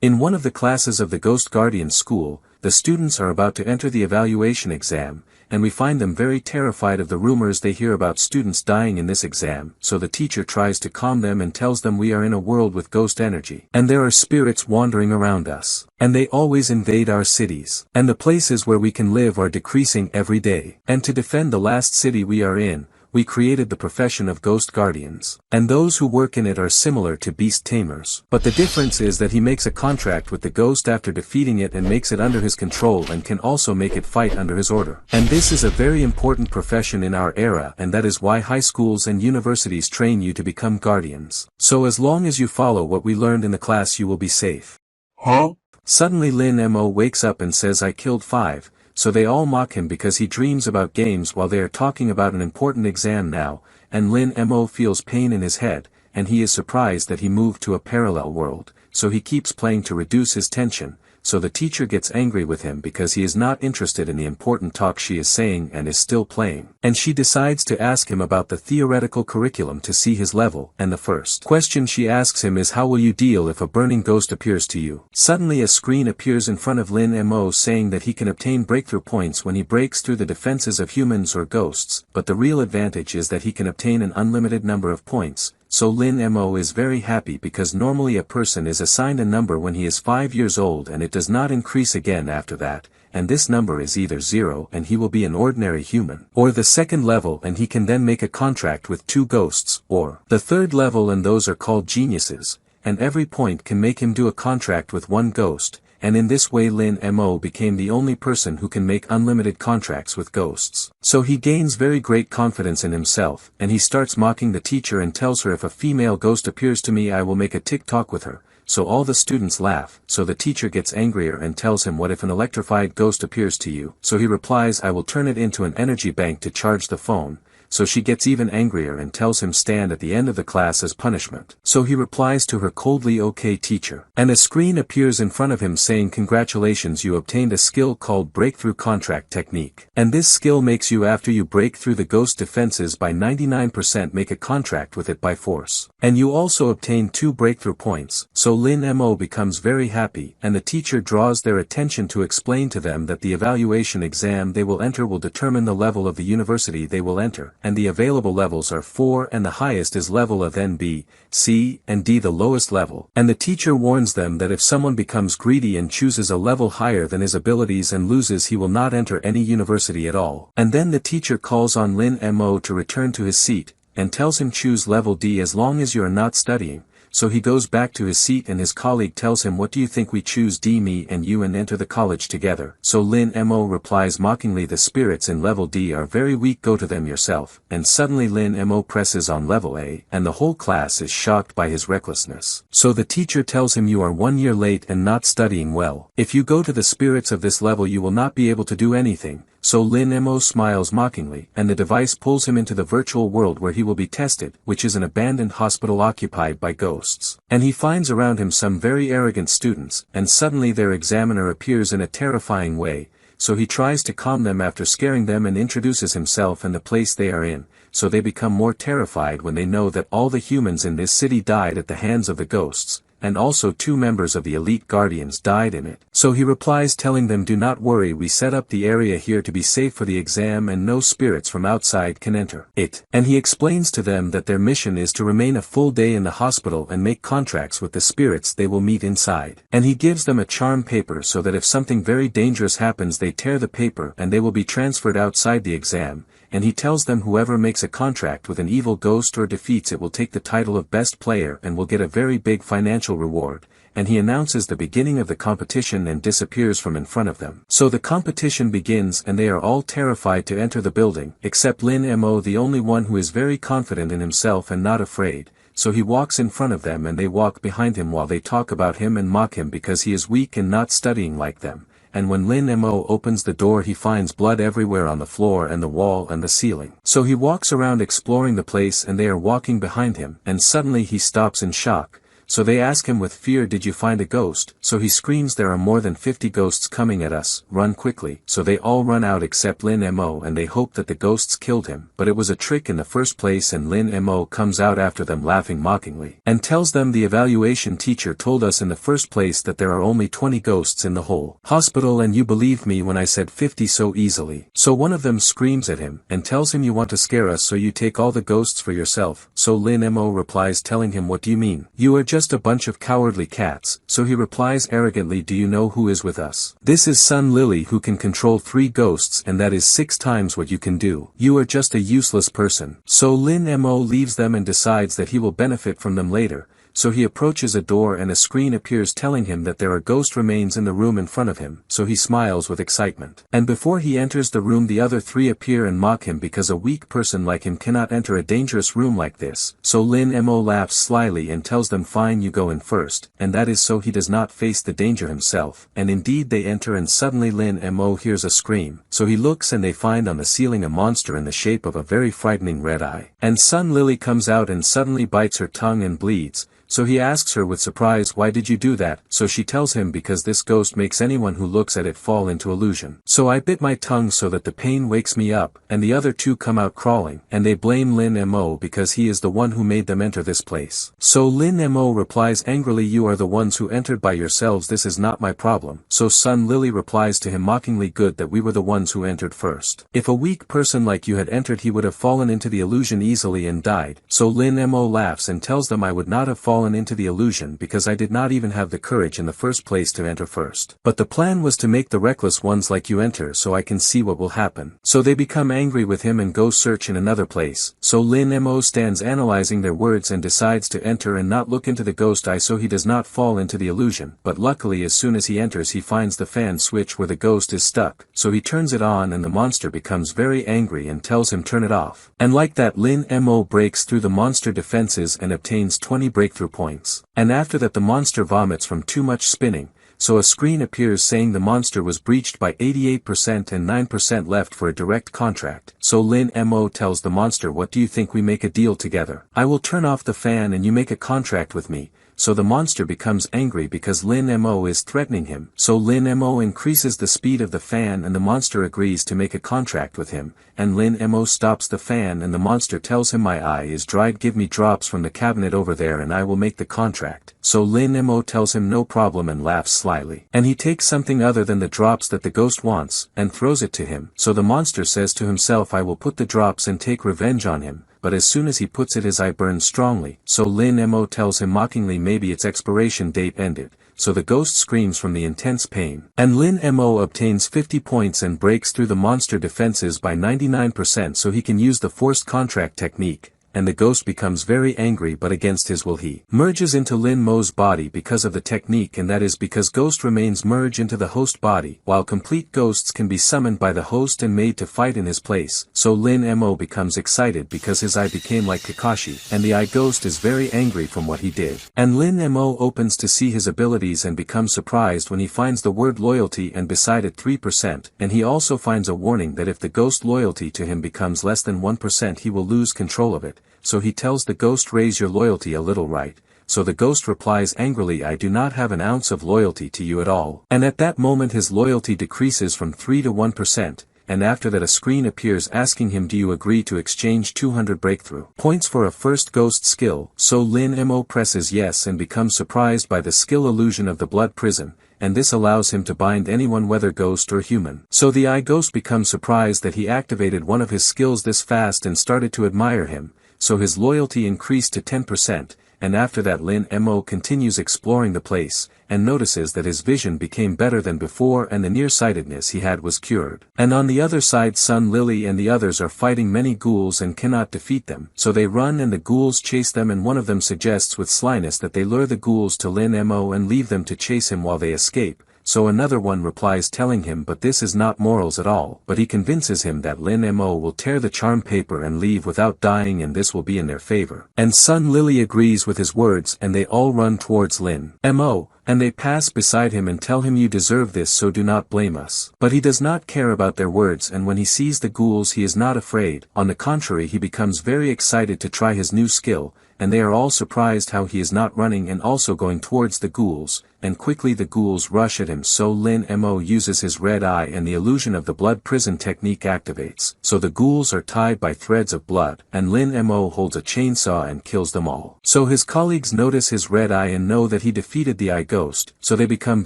In one of the classes of the Ghost Guardian School, the students are about to enter the evaluation exam, and we find them very terrified of the rumors they hear about students dying in this exam, so the teacher tries to calm them and tells them we are in a world with ghost energy, and there are spirits wandering around us, and they always invade our cities, and the places where we can live are decreasing every day, and to defend the last city we are in, we created the profession of ghost guardians, and those who work in it are similar to beast tamers. But the difference is that he makes a contract with the ghost after defeating it and makes it under his control and can also make it fight under his order. And this is a very important profession in our era, and that is why high schools and universities train you to become guardians. So as long as you follow what we learned in the class you will be safe. Huh? Suddenly Lin Mo wakes up and says I killed 5. So they all mock him because he dreams about games while they are talking about an important exam now, and Lin Mo feels pain in his head, and he is surprised that he moved to a parallel world, so he keeps playing to reduce his tension, so the teacher gets angry with him because he is not interested in the important talk she is saying and is still playing, and she decides to ask him about the theoretical curriculum to see his level, and the first question she asks him is how will you deal if a burning ghost appears to you. Suddenly a screen appears in front of Lin Mo saying that he can obtain breakthrough points when he breaks through the defenses of humans or ghosts, but the real advantage is that he can obtain an unlimited number of points. So Lin Mo is very happy because normally a person is assigned a number when he is 5 years old and it does not increase again after that, and this number is either 0 and he will be an ordinary human, or the second level and he can then make a contract with 2 ghosts, or the third level and those are called geniuses, and every point can make him do a contract with 1 ghost. And in this way Lin Mo became the only person who can make unlimited contracts with ghosts. So he gains very great confidence in himself, and he starts mocking the teacher and tells her if a female ghost appears to me I will make a TikTok with her. So all the students laugh, so the teacher gets angrier and tells him what if an electrified ghost appears to you, so he replies I will turn it into an energy bank to charge the phone. So she gets even angrier and tells him stand at the end of the class as punishment. So he replies to her coldly okay teacher. And a screen appears in front of him saying congratulations you obtained a skill called breakthrough contract technique. And this skill makes you after you break through the ghost defenses by 99% make a contract with it by force. And you also obtain 2 breakthrough points. So Lin Mo becomes very happy and the teacher draws their attention to explain to them that the evaluation exam they will enter will determine the level of the university they will enter. And the available levels are 4 and the highest is level of N, B, C, and D the lowest level. And the teacher warns them that if someone becomes greedy and chooses a level higher than his abilities and loses he will not enter any university at all. And then the teacher calls on Lin Mo to return to his seat, and tells him choose level D as long as you are not studying. So he goes back to his seat and his colleague tells him what do you think we choose D me and you and enter the college together. So Lin Mo replies mockingly the spirits in level D are very weak go to them yourself, and suddenly Lin Mo presses on level A and the whole class is shocked by his recklessness. So the teacher tells him you are 1 year late and not studying well. If you go to the spirits of this level you will not be able to do anything. So Lin Mo smiles mockingly, and the device pulls him into the virtual world where he will be tested, which is an abandoned hospital occupied by ghosts. And he finds around him some very arrogant students, and suddenly their examiner appears in a terrifying way, so he tries to calm them after scaring them and introduces himself and the place they are in, so they become more terrified when they know that all the humans in this city died at the hands of the ghosts. And also 2 members of the elite guardians died in it. So he replies telling them do not worry we set up the area here to be safe for the exam and no spirits from outside can enter it. And he explains to them that their mission is to remain a full day in the hospital and make contracts with the spirits they will meet inside. And he gives them a charm paper so that if something very dangerous happens they tear the paper and they will be transferred outside the exam. And he tells them whoever makes a contract with an evil ghost or defeats it will take the title of best player and will get a very big financial reward, and he announces the beginning of the competition and disappears from in front of them. So the competition begins and they are all terrified to enter the building, except Lin Mo the only one who is very confident in himself and not afraid. So he walks in front of them and they walk behind him while they talk about him and mock him because he is weak and not studying like them. And when Lin Mo opens the door he finds blood everywhere on the floor and the wall and the ceiling. So he walks around exploring the place and they are walking behind him, and suddenly he stops in shock, So they ask him with fear, did you find a ghost? So he screams, there are more than 50 ghosts coming at us, run quickly. So they all run out except Lin Mo, and they hope that the ghosts killed him, but it was a trick in the first place, and Lin Mo comes out after them laughing mockingly, and tells them the evaluation teacher told us in the first place that there are only 20 ghosts in the whole hospital, and you believed me when I said 50 so easily. So one of them screams at him, and tells him, you want to scare us so you take all the ghosts for yourself. So Lin Mo replies telling him, what do you mean? You are just a bunch of cowardly cats. So he replies arrogantly, do you know who is with us? This is Sun Lily, who can control 3 ghosts, and that is 6 times what you can do. You are just a useless person. So Lin Mo leaves them and decides that he will benefit from them later. So he approaches a door and a screen appears telling him that there are ghost remains in the room in front of him, so he smiles with excitement. And before he enters the room, the other 3 appear and mock him because a weak person like him cannot enter a dangerous room like this. So Lin Mo laughs slyly and tells them, fine, you go in first, and that is so he does not face the danger himself. And indeed they enter, and suddenly Lin Mo hears a scream, so he looks and they find on the ceiling a monster in the shape of a very frightening red eye. And Sun Lily comes out and suddenly bites her tongue and bleeds. So he asks her with surprise, why did you do that? So she tells him, because this ghost makes anyone who looks at it fall into illusion. So I bit my tongue so that the pain wakes me up, and the other 2 come out crawling, and they blame Lin Mo because he is the one who made them enter this place. So Lin Mo replies angrily, you are the ones who entered by yourselves, this is not my problem. So Sun Lily replies to him mockingly, good that we were the ones who entered first. If a weak person like you had entered, he would have fallen into the illusion easily and died. So Lin Mo laughs and tells them, I would not have fallen into the illusion because I did not even have the courage in the first place to enter first. But the plan was to make the reckless ones like you enter so I can see what will happen. So they become angry with him and go search in another place. So Lin Mo stands analyzing their words and decides to enter and not look into the ghost eye so he does not fall into the illusion. But luckily as soon as he enters he finds the fan switch where the ghost is stuck. So he turns it on and the monster becomes very angry and tells him turn it off. And like that Lin Mo breaks through the monster defenses and obtains 20 breakthrough points. And after that the monster vomits from too much spinning, so a screen appears saying the monster was breached by 88% and 9% left for a direct contract. So Lin Mo tells the monster, what do you think we make a deal together? I will turn off the fan and you make a contract with me. So the monster becomes angry because Lin Mo is threatening him. So Lin Mo increases the speed of the fan and the monster agrees to make a contract with him, and Lin Mo stops the fan and the monster tells him, my eye is dried, give me drops from the cabinet over there and I will make the contract. So Lin Mo tells him no problem and laughs slyly. And he takes something other than the drops that the ghost wants, and throws it to him. So the monster says to himself, I will put the drops and take revenge on him. But as soon as he puts it his eye burns strongly. So Lin Mo tells him mockingly, maybe its expiration date ended. So the ghost screams from the intense pain. And Lin Mo obtains 50 points and breaks through the monster defenses by 99% so he can use the forced contract technique. And the ghost becomes very angry, but against his will he merges into Lin Mo's body because of the technique, and that is because ghost remains merge into the host body, while complete ghosts can be summoned by the host and made to fight in his place. So Lin Mo becomes excited because his eye became like Kakashi, and the eye ghost is very angry from what he did. And Lin Mo opens to see his abilities and becomes surprised when he finds the word loyalty and beside it 3%, and he also finds a warning that if the ghost loyalty to him becomes less than 1% he will lose control of it. So he tells the ghost, raise your loyalty a little, right? So the ghost replies angrily, I do not have an ounce of loyalty to you at all. And at that moment his loyalty decreases from 3 to 1%, and after that a screen appears asking him, do you agree to exchange 200 breakthrough points for a first ghost skill? So Lin Mo presses yes and becomes surprised by the skill illusion of the blood prison, and this allows him to bind anyone whether ghost or human. So the eye ghost becomes surprised that he activated one of his skills this fast and started to admire him. So his loyalty increased to 10%, and after that Lin Mo continues exploring the place, and notices that his vision became better than before and the nearsightedness he had was cured. And on the other side Sun Lily and the others are fighting many ghouls and cannot defeat them. So they run and the ghouls chase them, and one of them suggests with slyness that they lure the ghouls to Lin Mo and leave them to chase him while they escape. So another one replies telling him, but this is not morals at all, but he convinces him that Lin Mo will tear the charm paper and leave without dying, and this will be in their favor. And Sun Lily agrees with his words and they all run towards Lin Mo, and they pass beside him and tell him, you deserve this, so do not blame us. But he does not care about their words, and when he sees the ghouls he is not afraid. On the contrary, he becomes very excited to try his new skill, and they are all surprised how he is not running and also going towards the ghouls, and quickly the ghouls rush at him, so Lin Mo uses his red eye and the illusion of the blood prison technique activates, so the ghouls are tied by threads of blood, and Lin Mo holds a chainsaw and kills them all. So his colleagues notice his red eye and know that he defeated the eye ghost, so they become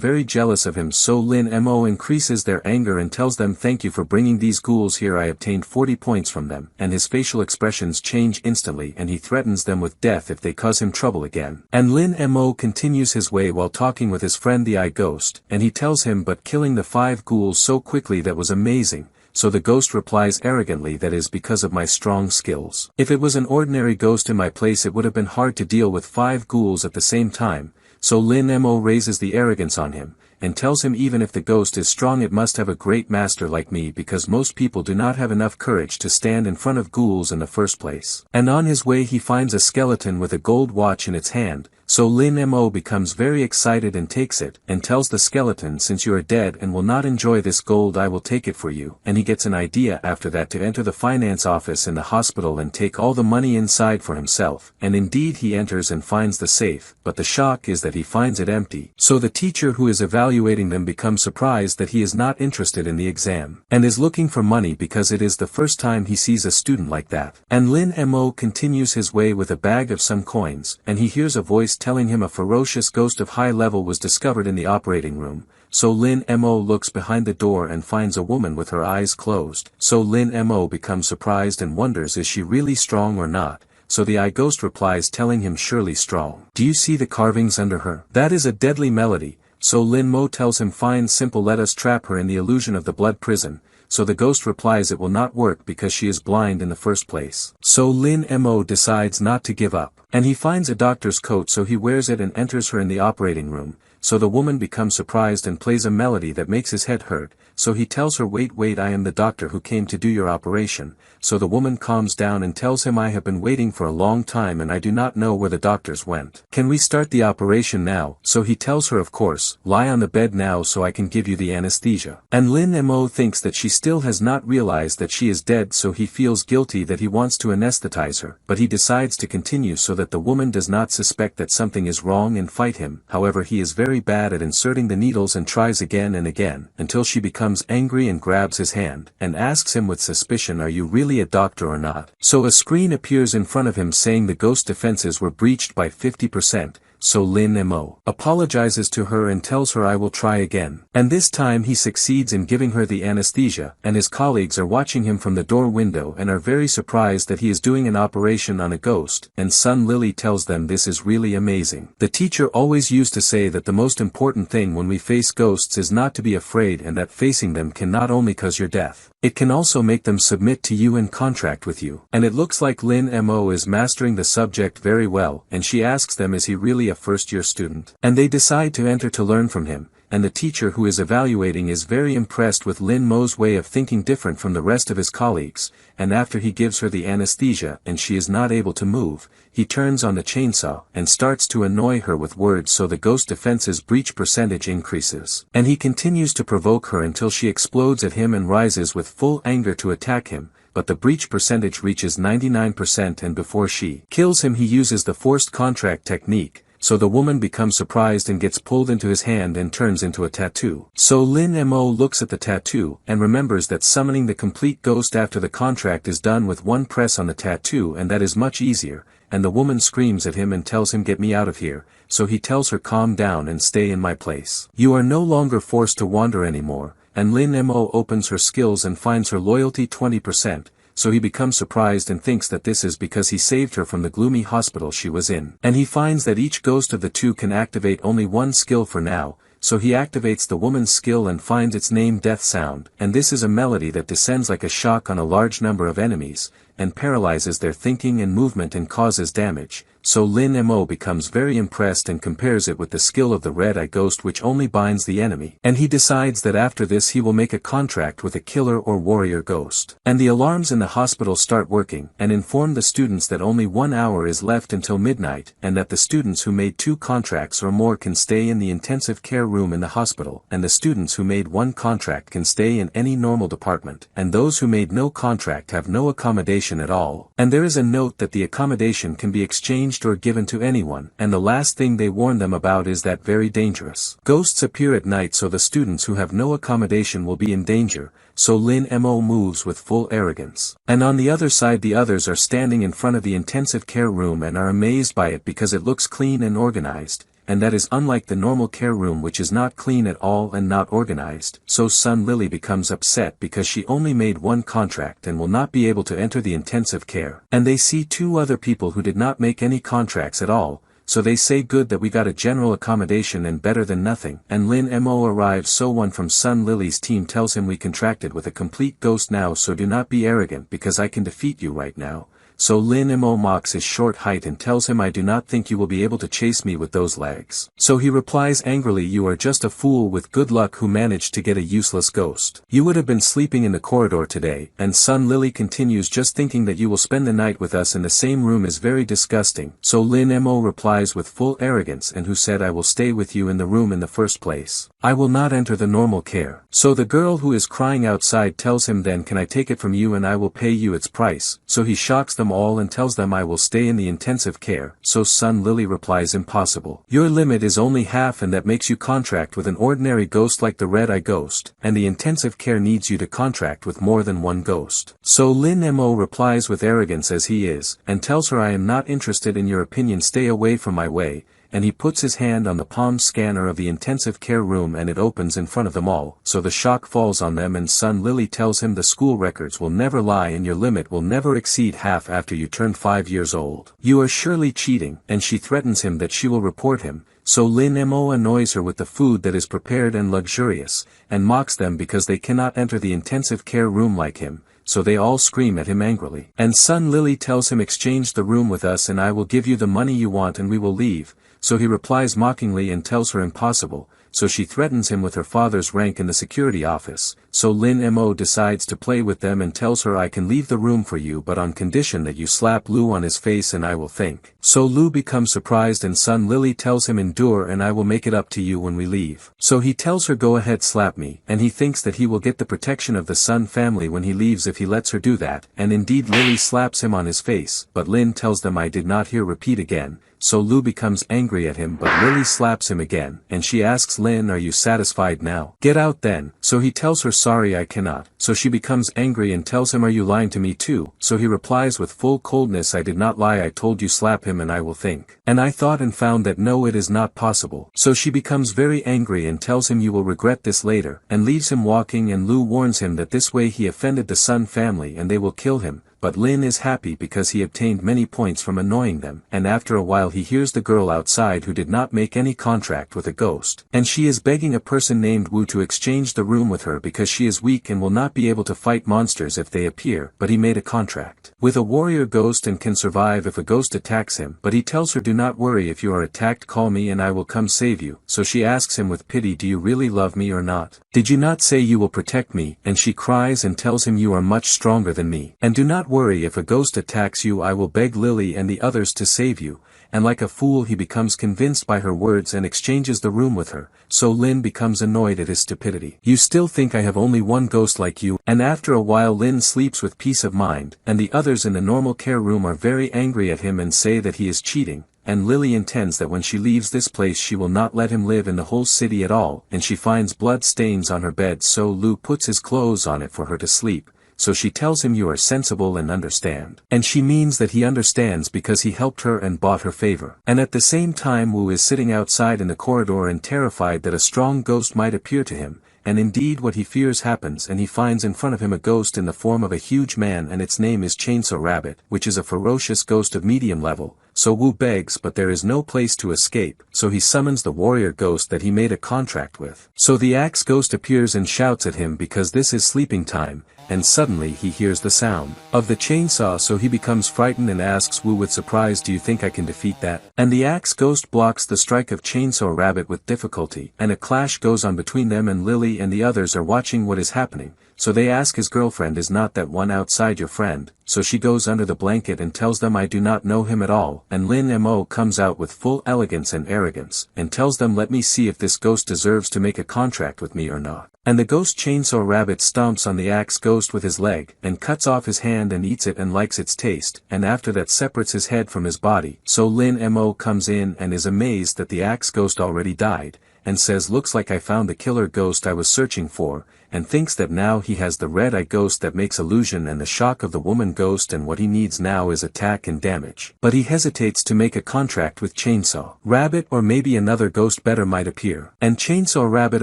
very jealous of him, so Lin Mo increases their anger and tells them, "Thank you for bringing these ghouls here, I obtained 40 points from them," and his facial expressions change instantly and he threatens them with death if they cause him trouble again. And Lin Mo continues his way while talking with his friend the eye ghost, and he tells him but killing the 5 ghouls so quickly that was amazing, so the ghost replies arrogantly, "That is because of my strong skills. If it was an ordinary ghost in my place it would have been hard to deal with 5 ghouls at the same time," so Lin Mo raises the arrogance on him, and tells him even if the ghost is strong it must have a great master like me because most people do not have enough courage to stand in front of ghouls in the first place. And on his way he finds a skeleton with a gold watch in its hand, so Lin Mo becomes very excited and takes it, and tells the skeleton, "Since you are dead and will not enjoy this gold I will take it for you," and he gets an idea after that to enter the finance office in the hospital and take all the money inside for himself, and indeed he enters and finds the safe, but the shock is that he finds it empty, so the teacher who is evaluating them becomes surprised that he is not interested in the exam, and is looking for money because it is the first time he sees a student like that. And Lin Mo continues his way with a bag of some coins, and he hears a voice telling him a ferocious ghost of high level was discovered in the operating room, so Lin Mo looks behind the door and finds a woman with her eyes closed, so Lin Mo becomes surprised and wonders is she really strong or not, so the eye ghost replies telling him surely strong. "Do you see the carvings under her? That is a deadly melody," so Lin Mo tells him fine simple, let us trap her in the illusion of the blood prison, so the ghost replies it will not work because she is blind in the first place. So Lin Mo decides not to give up, and he finds a doctor's coat so he wears it and enters her in the operating room, so the woman becomes surprised and plays a melody that makes his head hurt, so he tells her wait I am the doctor who came to do your operation, so the woman calms down and tells him I have been waiting for a long time and I do not know where the doctors went. Can we start the operation now? So he tells her of course, lie on the bed now so I can give you the anesthesia. And Lin Mo thinks that she still has not realized that she is dead so he feels guilty that he wants to anesthetize her, but he decides to continue so that the woman does not suspect that something is wrong and fight him. However, he is very bad at inserting the needles and tries again and again, until she becomes angry and grabs his hand, and asks him with suspicion, "Are you really a doctor or not?" So a screen appears in front of him saying the ghost defenses were breached by 50%, so Lin Mo apologizes to her and tells her I will try again. And this time he succeeds in giving her the anesthesia, and his colleagues are watching him from the door window and are very surprised that he is doing an operation on a ghost, and Sun Lily tells them this is really amazing. The teacher always used to say that the most important thing when we face ghosts is not to be afraid and that facing them can not only cause your death, it can also make them submit to you and contract with you. And it looks like Lin Mo is mastering the subject very well, and she asks them is he really a first-year student? And they decide to enter to learn from him, and the teacher who is evaluating is very impressed with Lin Mo's way of thinking different from the rest of his colleagues, and after he gives her the anesthesia and she is not able to move, he turns on the chainsaw and starts to annoy her with words so the ghost defense's breach percentage increases. And he continues to provoke her until she explodes at him and rises with full anger to attack him, but the breach percentage reaches 99% and before she kills him he uses the forced contract technique, so the woman becomes surprised and gets pulled into his hand and turns into a tattoo. So Lin Mo looks at the tattoo and remembers that summoning the complete ghost after the contract is done with one press on the tattoo and that is much easier, and the woman screams at him and tells him get me out of here, so he tells her calm down and stay in my place. You are no longer forced to wander anymore, and Lin Mo opens her skills and finds her loyalty 20%, so he becomes surprised and thinks that this is because he saved her from the gloomy hospital she was in. And he finds that each ghost of the two can activate only one skill for now, so he activates the woman's skill and finds its name Death Sound, and this is a melody that descends like a shock on a large number of enemies, and paralyzes their thinking and movement and causes damage, so Lin Mo becomes very impressed and compares it with the skill of the Red-Eye Ghost which only binds the enemy, and he decides that after this he will make a contract with a killer or warrior ghost. And the alarms in the hospital start working, and inform the students that only 1 hour is left until midnight, and that the students who made 2 contracts or more can stay in the intensive care room in the hospital, and the students who made 1 contract can stay in any normal department, and those who made no contract have no accommodation accommodation at all. And there is a note that the accommodation can be exchanged or given to anyone, and the last thing they warn them about is that very dangerous. Ghosts appear at night, so the students who have no accommodation will be in danger, so Lin Mo moves with full arrogance. And on the other side the others are standing in front of the intensive care room and are amazed by it because it looks clean and organized, and that is unlike the normal care room which is not clean at all and not organized. So Sun Lily becomes upset because she only made one contract and will not be able to enter the intensive care. And they see two other people who did not make any contracts at all, so they say good that we got a general accommodation and better than nothing. And Lin Mo arrives, so one from Sun Lily's team tells him we contracted with a complete ghost now, so do not be arrogant because I can defeat you right now. So Lin Mo mocks his short height and tells him I do not think you will be able to chase me with those legs. So he replies angrily, you are just a fool with good luck who managed to get a useless ghost. You would have been sleeping in the corridor today. And Sun Lily continues, just thinking that you will spend the night with us in the same room is very disgusting. So Lin Mo replies with full arrogance, and who said I will stay with you in the room in the first place? I will not enter the normal care. So the girl who is crying outside tells him, then can I take it from you and I will pay you its price. So he shocks them all and tells them I will stay in the intensive care. So Sun Lily replies, impossible. Your limit is only half, and that makes you contract with an ordinary ghost like the Red Eye Ghost, and the intensive care needs you to contract with more than one ghost. So Lin Mo replies with arrogance as he is, and tells her I am not interested in your opinion, stay away from my way. And he puts his hand on the palm scanner of the intensive care room and it opens in front of them all, so the shock falls on them, and Sun Lily tells him the school records will never lie and your limit will never exceed half after you turn 5 years old. You are surely cheating, and she threatens him that she will report him. So Lin Mo annoys her with the food that is prepared and luxurious, and mocks them because they cannot enter the intensive care room like him. So they all scream at him angrily. And Sun Lily tells him exchange the room with us and I will give you the money you want and we will leave. So he replies mockingly and tells her impossible, so she threatens him with her father's rank in the security office. So Lin Mo decides to play with them and tells her I can leave the room for you but on condition that you slap Lu on his face and I will think. So Lu becomes surprised and Sun Lily tells him endure and I will make it up to you when we leave. So he tells her go ahead, slap me, and he thinks that he will get the protection of the Sun family when he leaves if he lets her do that, and indeed Lily slaps him on his face, but Lin tells them I did not hear, repeat again. So Lu becomes angry at him but Lily slaps him again, and she asks Lin, are you satisfied now? Get out then. So he tells her sorry I cannot. So she becomes angry and tells him are you lying to me too? So he replies with full coldness I did not lie, I told you slap him and I will think. And I thought and found that no, it is not possible. So she becomes very angry and tells him you will regret this later, and leaves him walking, and Lu warns him that this way he offended the Sun family and they will kill him. But Lin is happy because he obtained many points from annoying them, and after a while he hears the girl outside who did not make any contract with a ghost, and she is begging a person named Wu to exchange the room with her because she is weak and will not be able to fight monsters if they appear, but he made a contract with a warrior ghost and can survive if a ghost attacks him, but he tells her do not worry, if you are attacked call me and I will come save you. So she asks him with pity, do you really love me or not? Did you not say you will protect me? And she cries and tells him you are much stronger than me, and do not worry, if a ghost attacks you I will beg Lily and the others to save you. And like a fool he becomes convinced by her words and exchanges the room with her. So Lin becomes annoyed at his stupidity. You still think I have only one ghost like you? And after a while Lin sleeps with peace of mind, and the others in the normal care room are very angry at him and say that he is cheating. And Lily intends that when she leaves this place she will not let him live in the whole city at all, and she finds blood stains on her bed, so Lu puts his clothes on it for her to sleep. So she tells him you are sensible and understand. And she means that he understands because he helped her and bought her favor. And at the same time Wu is sitting outside in the corridor and terrified that a strong ghost might appear to him, and indeed what he fears happens, and he finds in front of him a ghost in the form of a huge man, and its name is Chainsaw Rabbit, which is a ferocious ghost of medium level. So Wu begs, but there is no place to escape, so he summons the warrior ghost that he made a contract with. So the axe ghost appears and shouts at him because this is sleeping time, and suddenly he hears the sound of the chainsaw, so he becomes frightened and asks Wu with surprise, do you think I can defeat that? And the axe ghost blocks the strike of Chainsaw Rabbit with difficulty, and a clash goes on between them, and Lily Lily and the others are watching what is happening, so they ask his girlfriend is not that one outside your friend, so she goes under the blanket and tells them I do not know him at all, and Lin Mo comes out with full elegance and arrogance, and tells them let me see if this ghost deserves to make a contract with me or not. And the ghost Chainsaw Rabbit stomps on the axe ghost with his leg, and cuts off his hand and eats it and likes its taste, and after that separates his head from his body, so Lin Mo comes in and is amazed that the axe ghost already died, and says looks like I found the killer ghost I was searching for, and thinks that now he has the red eye ghost that makes illusion and the shock of the woman ghost and what he needs now is attack and damage. But he hesitates to make a contract with Chainsaw Rabbit or maybe another ghost better might appear. And Chainsaw Rabbit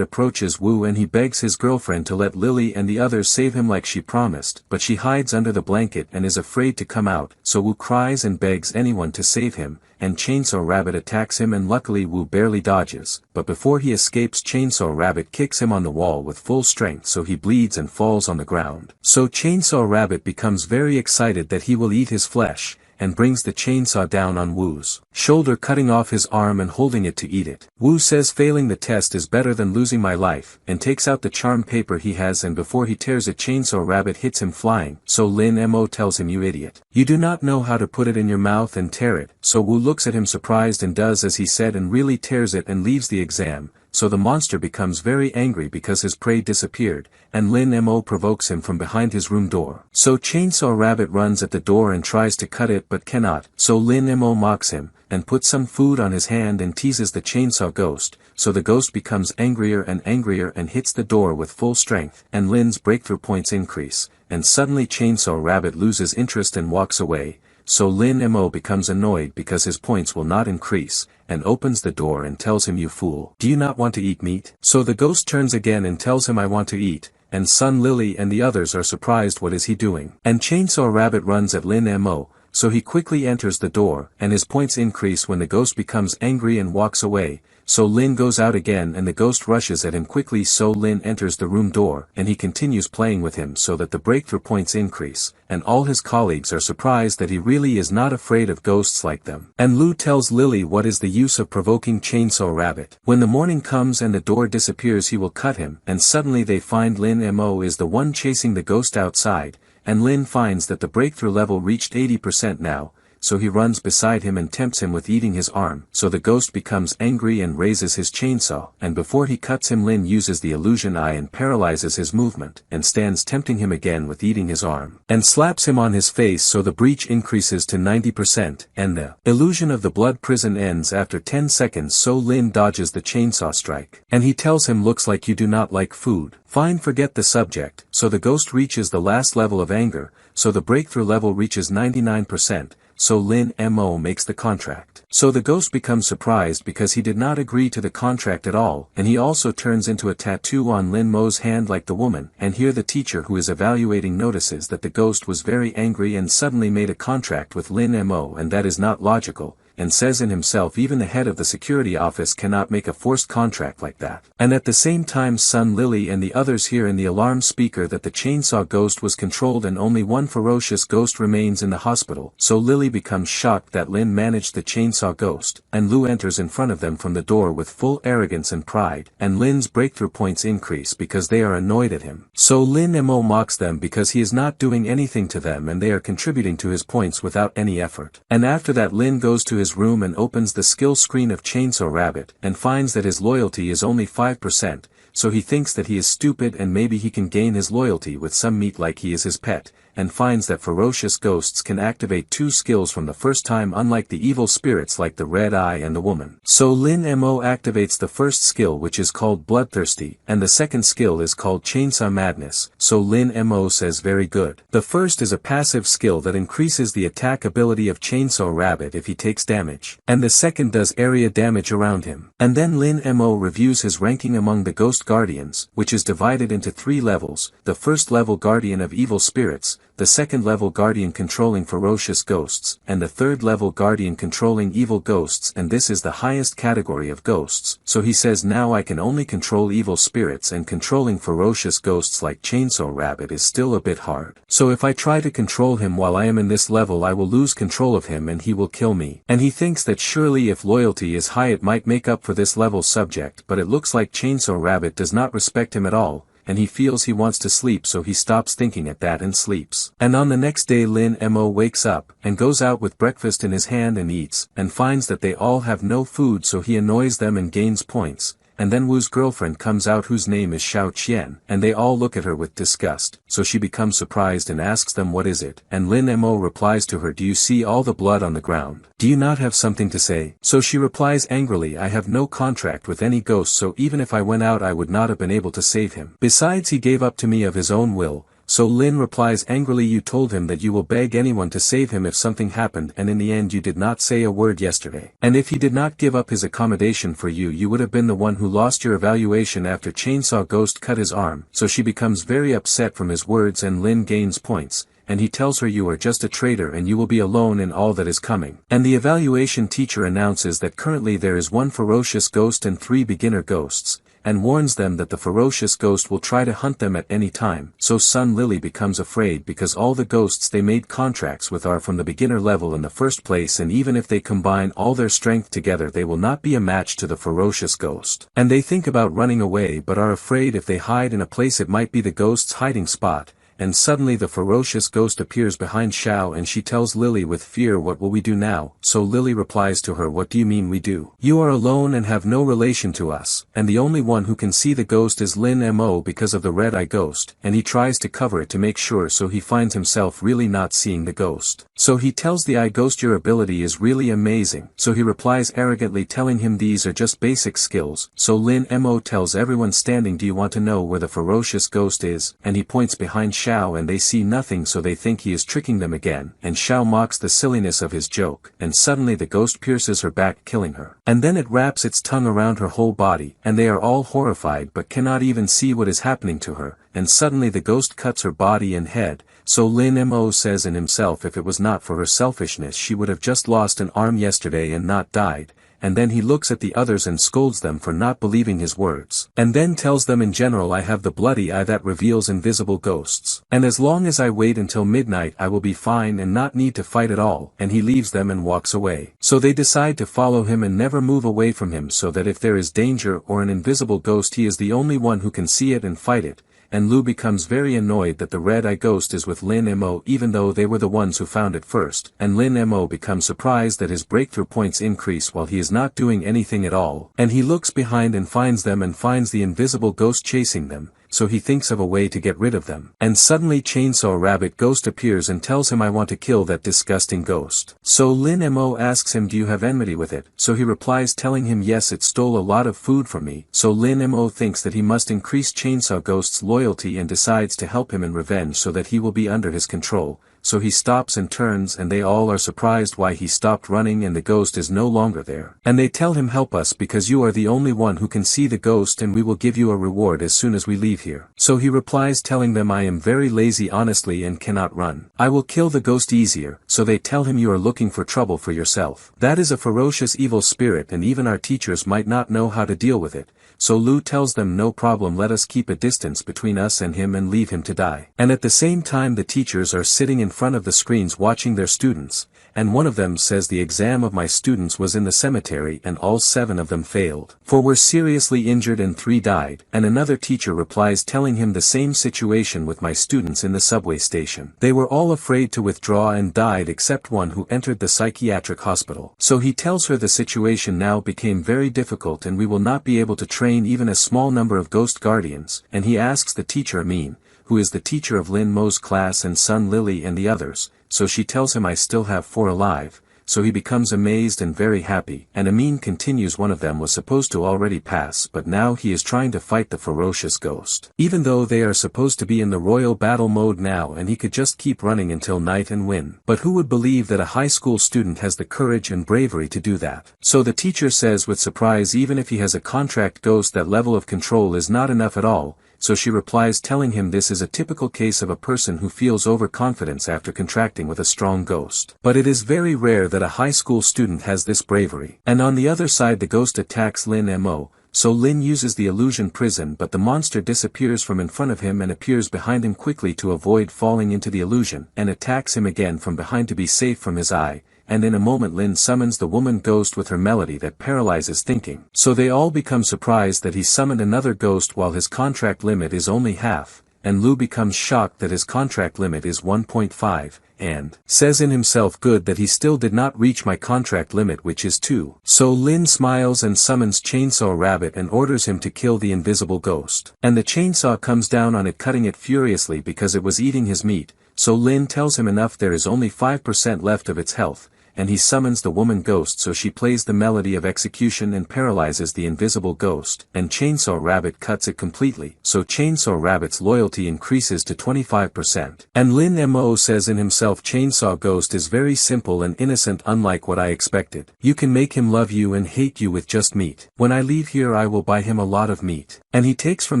approaches Wu and he begs his girlfriend to let Lily and the others save him like she promised, but she hides under the blanket and is afraid to come out, so Wu cries and begs anyone to save him, and Chainsaw Rabbit attacks him and luckily Wu barely dodges, but before he escapes Chainsaw Rabbit kicks him on the wall with full strength so he bleeds and falls on the ground. So Chainsaw Rabbit becomes very excited that he will eat his flesh, and brings the chainsaw down on Wu's shoulder, cutting off his arm and holding it to eat it. Wu says failing the test is better than losing my life, and takes out the charm paper he has, and before he tears it Chainsaw Rabbit hits him flying, so Lin Mo tells him you idiot. You do not know how to put it in your mouth and tear it, so Wu looks at him surprised and does as he said and really tears it and leaves the exam. So the monster becomes very angry because his prey disappeared, and Lin Mo provokes him from behind his room door. So Chainsaw Rabbit runs at the door and tries to cut it but cannot, so Lin Mo mocks him, and puts some food on his hand and teases the chainsaw ghost, so the ghost becomes angrier and hits the door with full strength, and Lin's breakthrough points increase, and suddenly Chainsaw Rabbit loses interest and walks away. So Lin Mo becomes annoyed because his points will not increase, and opens the door and tells him you fool. Do you not want to eat meat? So the ghost turns again and tells him I want to eat, and Sun Lily and the others are surprised what is he doing. And Chainsaw Rabbit runs at Lin Mo, so he quickly enters the door, and his points increase when the ghost becomes angry and walks away. So Lin goes out again and the ghost rushes at him quickly, so Lin enters the room door and he continues playing with him so that the breakthrough points increase, and all his colleagues are surprised that he really is not afraid of ghosts like them. And Lu tells Lily what is the use of provoking Chainsaw Rabbit. When the morning comes and the door disappears he will cut him, and suddenly they find Lin Mo is the one chasing the ghost outside, and Lin finds that the breakthrough level reached 80% now, so he runs beside him and tempts him with eating his arm, so the ghost becomes angry and raises his chainsaw, and before he cuts him Lin uses the illusion eye and paralyzes his movement, and stands tempting him again with eating his arm, and slaps him on his face so the breach increases to 90%, and the illusion of the blood prison ends after 10 seconds, so Lin dodges the chainsaw strike, and he tells him looks like you do not like food. Fine, forget the subject, so the ghost reaches the last level of anger, so the breakthrough level reaches 99%, so Lin Mo makes the contract. So the ghost becomes surprised because he did not agree to the contract at all, and he also turns into a tattoo on Lin Mo's hand like the woman, and here the teacher who is evaluating notices that the ghost was very angry and suddenly made a contract with Lin Mo, and that is not logical, and says in himself even the head of the security office cannot make a forced contract like that. And at the same time Sun Lily and the others hear in the alarm speaker that the chainsaw ghost was controlled and only one ferocious ghost remains in the hospital, so Lily becomes shocked that Lin managed the chainsaw ghost, and Lu enters in front of them from the door with full arrogance and pride, and Lin's breakthrough points increase because they are annoyed at him. So Lin Mo mocks them because he is not doing anything to them and they are contributing to his points without any effort. And after that Lin goes to his room and opens the skill screen of Chainsaw Rabbit, and finds that his loyalty is only 5%, so he thinks that he is stupid and maybe he can gain his loyalty with some meat like he is his pet, and finds that ferocious ghosts can activate 2 skills from the first time unlike the evil spirits like the red eye and the woman. So Lin Mo activates the first skill which is called Bloodthirsty, and the second skill is called Chainsaw Madness, so Lin Mo says very good. The first is a passive skill that increases the attack ability of Chainsaw Rabbit if he takes damage, and the second does area damage around him. And then Lin Mo reviews his ranking among the Ghost Guardians, which is divided into 3 levels. The first level Guardian of Evil Spirits, the second level guardian controlling ferocious ghosts, and the third level guardian controlling evil ghosts, and this is the highest category of ghosts. So he says now I can only control evil spirits, and controlling ferocious ghosts like Chainsaw Rabbit is still a bit hard. So if I try to control him while I am in this level I will lose control of him and he will kill me. And he thinks that surely if loyalty is high it might make up for this level subject, but it looks like Chainsaw Rabbit does not respect him at all, and he feels he wants to sleep, so he stops thinking at that and sleeps. And on the next day Lin Mo wakes up, and goes out with breakfast in his hand and eats, and finds that they all have no food, so he annoys them and gains points. And then Wu's girlfriend comes out whose name is Xiao Qian, and they all look at her with disgust, so she becomes surprised and asks them what is it, and Lin Mo replies to her, do you see all the blood on the ground? Do you not have something to say? So she replies angrily, I have no contract with any ghost, so even if I went out I would not have been able to save him. Besides he gave up to me of his own will. So Lin replies angrily, you told him that you will beg anyone to save him if something happened, and in the end you did not say a word yesterday. And if he did not give up his accommodation for you, you would have been the one who lost your evaluation after Chainsaw Ghost cut his arm. So she becomes very upset from his words, and Lin gains points, and he tells her you are just a traitor and you will be alone in all that is coming. And the evaluation teacher announces that currently there is 1 ferocious ghost and 3 beginner ghosts, and warns them that the ferocious ghost will try to hunt them at any time. So Sun Lily becomes afraid because all the ghosts they made contracts with are from the beginner level in the first place, and even if they combine all their strength together they will not be a match to the ferocious ghost. And they think about running away but are afraid if they hide in a place it might be the ghost's hiding spot. And suddenly the ferocious ghost appears behind Xiao, and she tells Lily with fear, what will we do now? So Lily replies to her, what do you mean we do? You are alone and have no relation to us, and the only one who can see the ghost is Lin Mo because of the red-eye ghost, and he tries to cover it to make sure, so he finds himself really not seeing the ghost. So he tells the eye ghost, your ability is really amazing. So he replies arrogantly, telling him these are just basic skills. So Lin Mo tells everyone standing, do you want to know where the ferocious ghost is? And he points behind Xiao, and they see nothing, so they think he is tricking them again, and Xiao mocks the silliness of his joke, and suddenly the ghost pierces her back, killing her. And then it wraps its tongue around her whole body, and they are all horrified but cannot even see what is happening to her, and suddenly the ghost cuts her body and head. So Lin Mo says in himself, if it was not for her selfishness she would have just lost an arm yesterday and not died. And then he looks at the others and scolds them for not believing his words, and then tells them, in general I have the bloody eye that reveals invisible ghosts, and as long as I wait until midnight I will be fine and not need to fight at all, and he leaves them and walks away. So they decide to follow him and never move away from him, so that if there is danger or an invisible ghost he is the only one who can see it and fight it. And Lu becomes very annoyed that the red-eye ghost is with Lin Mo even though they were the ones who found it first, and Lin Mo becomes surprised that his breakthrough points increase while he is not doing anything at all, and he looks behind and finds them and finds the invisible ghost chasing them. So he thinks of a way to get rid of them. And suddenly Chainsaw Rabbit Ghost appears and tells him, I want to kill that disgusting ghost. So Lin Mo asks him, do you have enmity with it? So he replies telling him, yes, it stole a lot of food from me. So Lin Mo thinks that he must increase Chainsaw Ghost's loyalty and decides to help him in revenge so that he will be under his control. So he stops and turns, and they all are surprised why he stopped running and the ghost is no longer there. And they tell him, help us because you are the only one who can see the ghost, and we will give you a reward as soon as we leave here. So he replies telling them, I am very lazy honestly and cannot run. I will kill the ghost easier. So they tell him, you are looking for trouble for yourself. That is a ferocious evil spirit, and even our teachers might not know how to deal with it. So Lu tells them, no problem, let us keep a distance between us and him and leave him to die. And at the same time the teachers are sitting in front of the screens watching their students, and one of them says, the exam of my students was in the cemetery and all 7 of them failed, for were seriously injured and 3 died. And another teacher replies telling him, the same situation with my students in the subway station. They were all afraid to withdraw and died except one who entered the psychiatric hospital. So he tells her the situation now became very difficult and we will not be able to train even a small number of ghost guardians, and he asks the teacher Amin, who is the teacher of Lin Mo's class and Sun Lily and the others, so she tells him, I still have 4 alive. So he becomes amazed and very happy, and Amin continues, one of them was supposed to already pass but now he is trying to fight the ferocious ghost. Even though they are supposed to be in the royal battle mode now and he could just keep running until night and win. But who would believe that a high school student has the courage and bravery to do that? So the teacher says with surprise, even if he has a contract ghost, that level of control is not enough at all. so she replies telling him this is a typical case of a person who feels overconfidence after contracting with a strong ghost. But it is very rare that a high school student has this bravery. And on the other side the ghost attacks Lin Mo, so Lin uses the illusion prison but the monster disappears from in front of him and appears behind him quickly to avoid falling into the illusion and attacks him again from behind to be safe from his eye. And in a moment Lin summons the woman ghost with her melody that paralyzes thinking. So they all become surprised that he summoned another ghost while his contract limit is only half, and Lu becomes shocked that his contract limit is 1.5, and says in himself good that he still did not reach my contract limit which is 2. So Lin smiles and summons Chainsaw Rabbit and orders him to kill the invisible ghost. And the chainsaw comes down on it cutting it furiously because it was eating his meat, so Lin tells him enough there is only 5% left of its health, and he summons the woman ghost so she plays the melody of execution and paralyzes the invisible ghost, and Chainsaw Rabbit cuts it completely, so Chainsaw Rabbit's loyalty increases to 25%. And Lin Mo says in himself Chainsaw Ghost is very simple and innocent unlike what I expected. You can make him love you and hate you with just meat. When I leave here I will buy him a lot of meat. And he takes from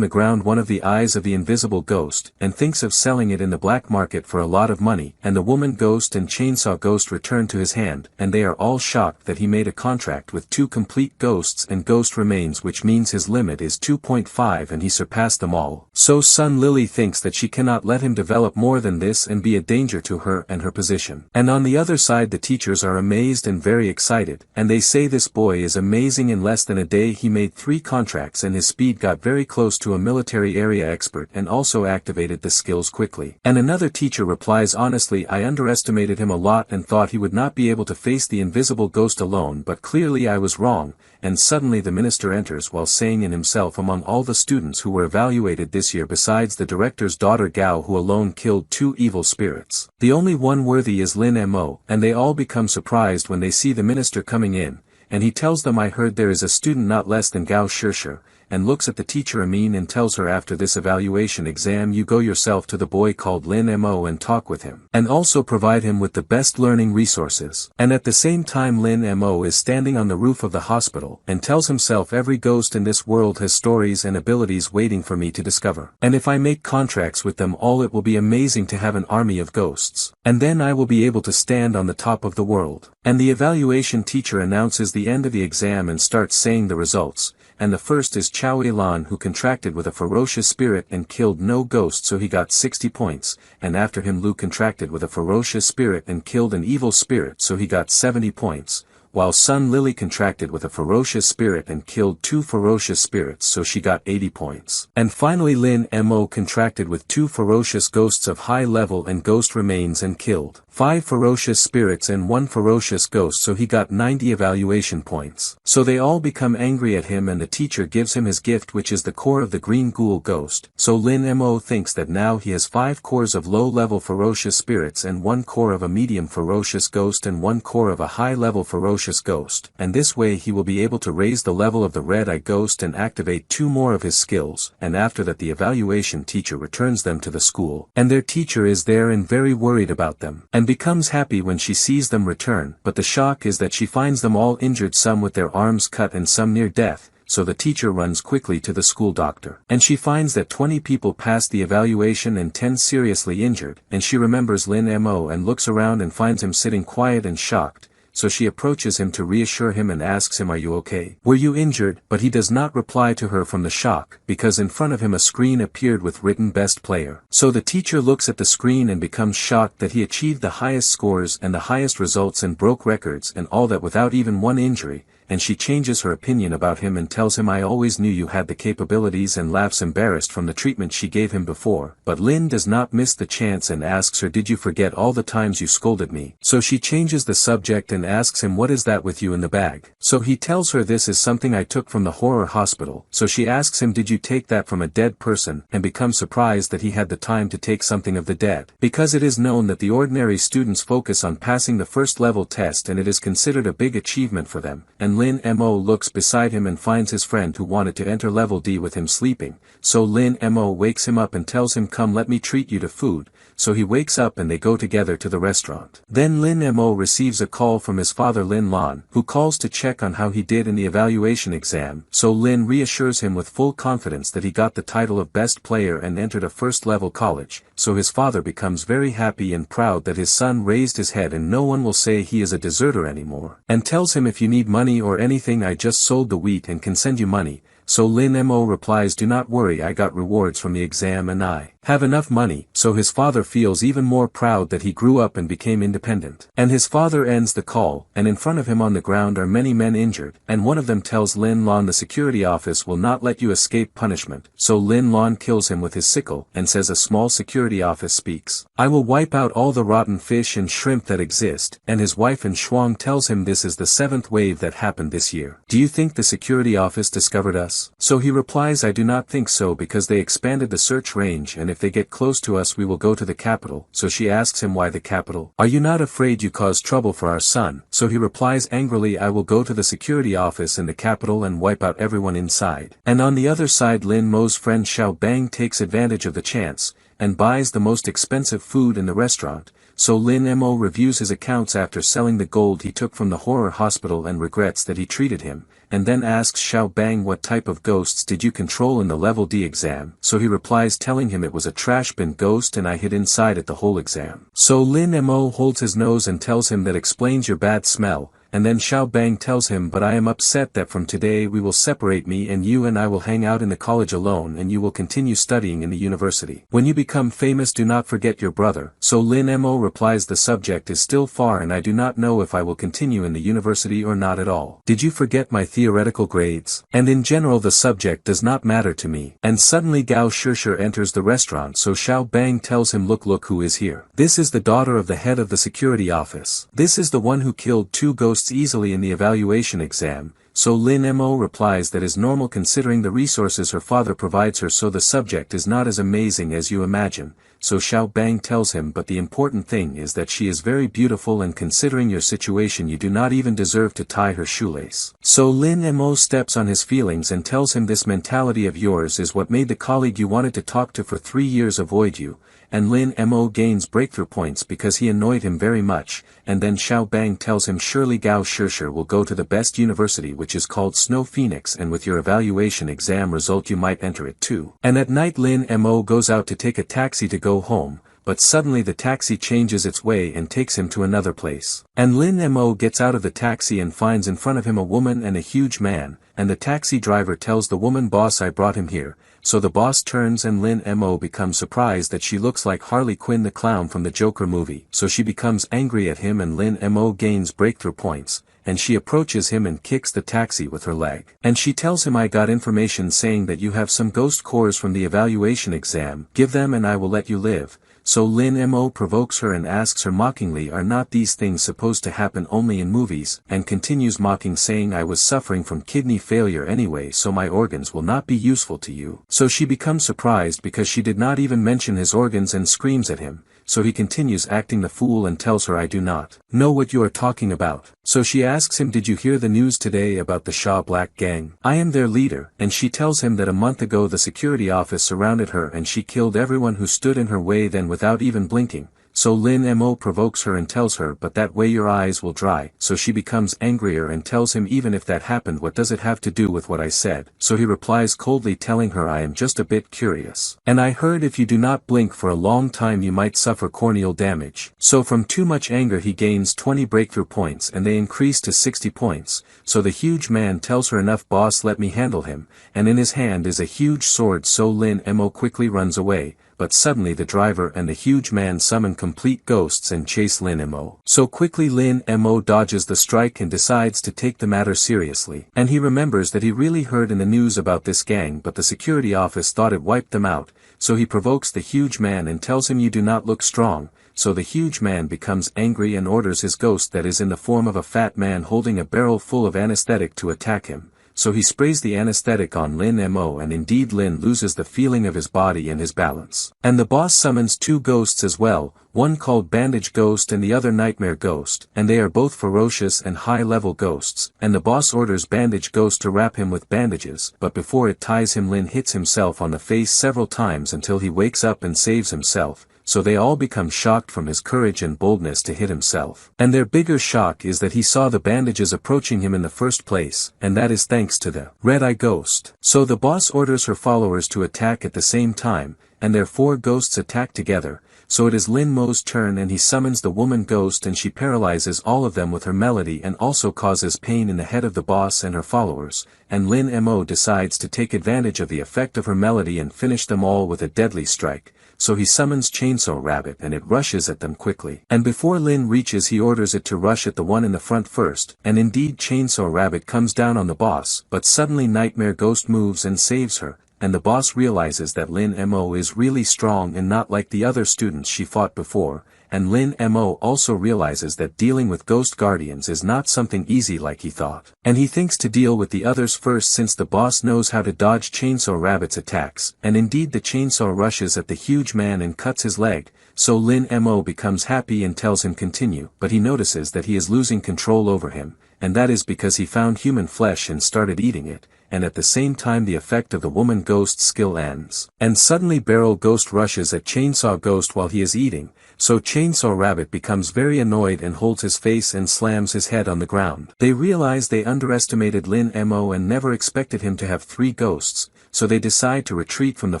the ground one of the eyes of the invisible ghost, and thinks of selling it in the black market for a lot of money, and the woman ghost and Chainsaw Ghost return to his hand. And they are all shocked that he made a contract with 2 complete ghosts and ghost remains which means his limit is 2.5 and he surpassed them all. So Sun Lily thinks that she cannot let him develop more than this and be a danger to her and her position. And on the other side the teachers are amazed and very excited, and they say this boy is amazing. In less than a day he made 3 contracts and his speed got very close to a military area expert and also activated the skills quickly. And another teacher replies honestly I underestimated him a lot and thought he would not be able to face the invisible ghost alone but clearly I was wrong. And suddenly the minister enters while saying in himself among all the students who were evaluated this year besides the director's daughter Gao who alone killed 2 evil spirits, the only one worthy is Lin Mo, and they all become surprised when they see the minister coming in, and he tells them I heard there is a student not less than Gao Shishir, and looks at the teacher Amin and tells her after this evaluation exam you go yourself to the boy called Lin Mo and talk with him, and also provide him with the best learning resources. And at the same time Lin Mo is standing on the roof of the hospital, and tells himself every ghost in this world has stories and abilities waiting for me to discover. And if I make contracts with them all it will be amazing to have an army of ghosts. And then I will be able to stand on the top of the world. And the evaluation teacher announces the end of the exam and starts saying the results. And the first is Chao Ilan who contracted with a ferocious spirit and killed no ghost so he got 60 points, and after him Lu contracted with a ferocious spirit and killed an evil spirit so he got 70 points, while Sun Lily contracted with a ferocious spirit and killed 2 ferocious spirits so she got 80 points. And finally Lin Mo contracted with 2 ferocious ghosts of high level and ghost remains and killed 5 ferocious spirits and 1 ferocious ghost so he got 90 evaluation points. So they all become angry at him and the teacher gives him his gift which is the core of the green ghoul ghost. So Lin Mo thinks that now he has 5 cores of low-level ferocious spirits and 1 core of a medium ferocious ghost and 1 core of a high-level ferocious ghost, and this way he will be able to raise the level of the red-eye ghost and activate 2 more of his skills. And after that the evaluation teacher returns them to the school, and their teacher is there and very worried about them, and becomes happy when she sees them return, but the shock is that she finds them all injured, some with their arms cut and some near death. So the teacher runs quickly to the school doctor, and she finds that 20 people passed the evaluation and 10 seriously injured, and she remembers Lin Mo and looks around and finds him sitting quiet and shocked. So she approaches him to reassure him and asks him, "Are you okay? Were you injured?" But he does not reply to her from the shock, because in front of him a screen appeared with written best player. So the teacher looks at the screen and becomes shocked that he achieved the highest scores and the highest results and broke records and all that without even one injury. And she changes her opinion about him and tells him, "I always knew you had the capabilities," and laughs embarrassed from the treatment she gave him before. But Lin does not miss the chance and asks her, "Did you forget all the times you scolded me?" So she changes the subject and asks him, "What is that with you in the bag?" So he tells her, "This is something I took from the horror hospital." So she asks him, "Did you take that from a dead person?" and becomes surprised that he had the time to take something of the dead. Because it is known that the ordinary students focus on passing the first level test and it is considered a big achievement for them. And and Lin Mo looks beside him and finds his friend who wanted to enter level D with him sleeping, so Lin Mo wakes him up and tells him come let me treat you to food, so he wakes up and they go together to the restaurant. Then Lin Mo receives a call from his father Lin Lan, who calls to check on how he did in the evaluation exam, so Lin reassures him with full confidence that he got the title of best player and entered a first-level college, so his father becomes very happy and proud that his son raised his head and no one will say he is a deserter anymore, and tells him if you need money or anything I just sold the wheat and can send you money, so Lin Mo replies do not worry I got rewards from the exam and I have enough money, so his father feels even more proud that he grew up and became independent. And his father ends the call, and in front of him on the ground are many men injured, and one of them tells Lin Lan the security office will not let you escape punishment, so Lin Lan kills him with his sickle, and says a small security office speaks, I will wipe out all the rotten fish and shrimp that exist, and his wife and Shuang tells him this is the 7th wave that happened this year. Do you think the security office discovered us? So he replies I do not think so because they expanded the search range and if they get close to us we will go to the capital, so she asks him why the capital? Are you not afraid you cause trouble for our son? So he replies angrily I will go to the security office in the capital and wipe out everyone inside. And on the other side Lin Mo's friend Xiao Bang takes advantage of the chance, and buys the most expensive food in the restaurant, so Lin Mo reviews his accounts after selling the gold he took from the horror hospital and regrets that he treated him, and then asks Xiao Bang what type of ghosts did you control in the level D exam, so he replies telling him it was a trash bin ghost and I hid inside it the whole exam. So Lin Mo holds his nose and tells him that explains your bad smell, and then Xiao Bang tells him but I am upset that from today we will separate me and you and I will hang out in the college alone and you will continue studying in the university. When you become famous do not forget your brother, so Lin Mo replies the subject is still far and I do not know if I will continue in the university or not at all. Did you forget my theoretical grades? And in general the subject does not matter to me. And suddenly Gao Shishir enters the restaurant so Xiao Bang tells him look who is here. This is the daughter of the head of the security office. This is the one who killed 2 ghosts easily in the evaluation exam, so Lin Mo replies that is normal considering the resources her father provides her so the subject is not as amazing as you imagine, so Xiao Bang tells him but the important thing is that she is very beautiful and considering your situation you do not even deserve to tie her shoelace. So Lin Mo steps on his feelings and tells him this mentality of yours is what made the colleague you wanted to talk to for 3 years avoid you, and Lin Mo gains breakthrough points because he annoyed him very much, and then Xiao Bang tells him surely Gao Shishir will go to the best university which is called Snow Phoenix and with your evaluation exam result you might enter it too. And at night Lin Mo goes out to take a taxi to go home, but suddenly the taxi changes its way and takes him to another place. And Lin Mo gets out of the taxi and finds in front of him a woman and a huge man, and the taxi driver tells the woman boss I brought him here, so the boss turns and Lin Mo becomes surprised that she looks like Harley Quinn the clown from the Joker movie, so she becomes angry at him and Lin Mo gains breakthrough points, and she approaches him and kicks the taxi with her leg. And she tells him I got information saying that you have some ghost cores from the evaluation exam, give them and I will let you live. So Lin Mo provokes her and asks her mockingly are not these things supposed to happen only in movies, and continues mocking saying I was suffering from kidney failure anyway so my organs will not be useful to you. So she becomes surprised because she did not even mention his organs and screams at him, so he continues acting the fool and tells her I do not know what you are talking about. So she asks him did you hear the news today about the Shaw Black gang? I am their leader, and she tells him that a month ago the security office surrounded her and she killed everyone who stood in her way then without even blinking. So Lin Mo provokes her and tells her but that way your eyes will dry, so she becomes angrier and tells him even if that happened what does it have to do with what I said, so he replies coldly telling her I am just a bit curious. And I heard if you do not blink for a long time you might suffer corneal damage. So from too much anger he gains 20 breakthrough points and they increase to 60 points, so the huge man tells her enough boss let me handle him, and in his hand is a huge sword so Lin Mo quickly runs away. But suddenly the driver and the huge man summon complete ghosts and chase Lin Mo. So quickly Lin Mo dodges the strike and decides to take the matter seriously. And he remembers that he really heard in the news about this gang but the security office thought it wiped them out, so he provokes the huge man and tells him you do not look strong, so the huge man becomes angry and orders his ghost that is in the form of a fat man holding a barrel full of anesthetic to attack him. so he sprays the anesthetic on Lin Mo, and indeed Lin loses the feeling of his body and his balance. And the boss summons two ghosts as well, one called Bandage Ghost and the other Nightmare Ghost, and they are both ferocious and high-level ghosts, and the boss orders Bandage Ghost to wrap him with bandages, but before it ties him, Lin hits himself on the face several times until he wakes up and saves himself, so they all become shocked from his courage and boldness to hit himself. And their bigger shock is that he saw the bandages approaching him in the first place, and that is thanks to the Red Eye Ghost. So the boss orders her followers to attack at the same time, and their four ghosts attack together. So it is Lin Mo's turn, and he summons the woman ghost, and she paralyzes all of them with her melody and also causes pain in the head of the boss and her followers, and Lin Mo decides to take advantage of the effect of her melody and finish them all with a deadly strike. So he summons Chainsaw Rabbit and it rushes at them quickly. And before Lin reaches, he orders it to rush at the one in the front first, and indeed Chainsaw Rabbit comes down on the boss, but suddenly Nightmare Ghost moves and saves her, and the boss realizes that Lin Mo is really strong and not like the other students she fought before, and Lin Mo also realizes that dealing with ghost guardians is not something easy like he thought. And he thinks to deal with the others first, since the boss knows how to dodge Chainsaw Rabbit's attacks, and indeed the chainsaw rushes at the huge man and cuts his leg, so Lin Mo becomes happy and tells him continue, but he notices that he is losing control over him, and that is because he found human flesh and started eating it, and at the same time the effect of the woman ghost skill ends. And suddenly Barrel Ghost rushes at Chainsaw Ghost while he is eating, so Chainsaw Rabbit becomes very annoyed and holds his face and slams his head on the ground. They realize they underestimated Lin Mo and never expected him to have 3 ghosts, so they decide to retreat from the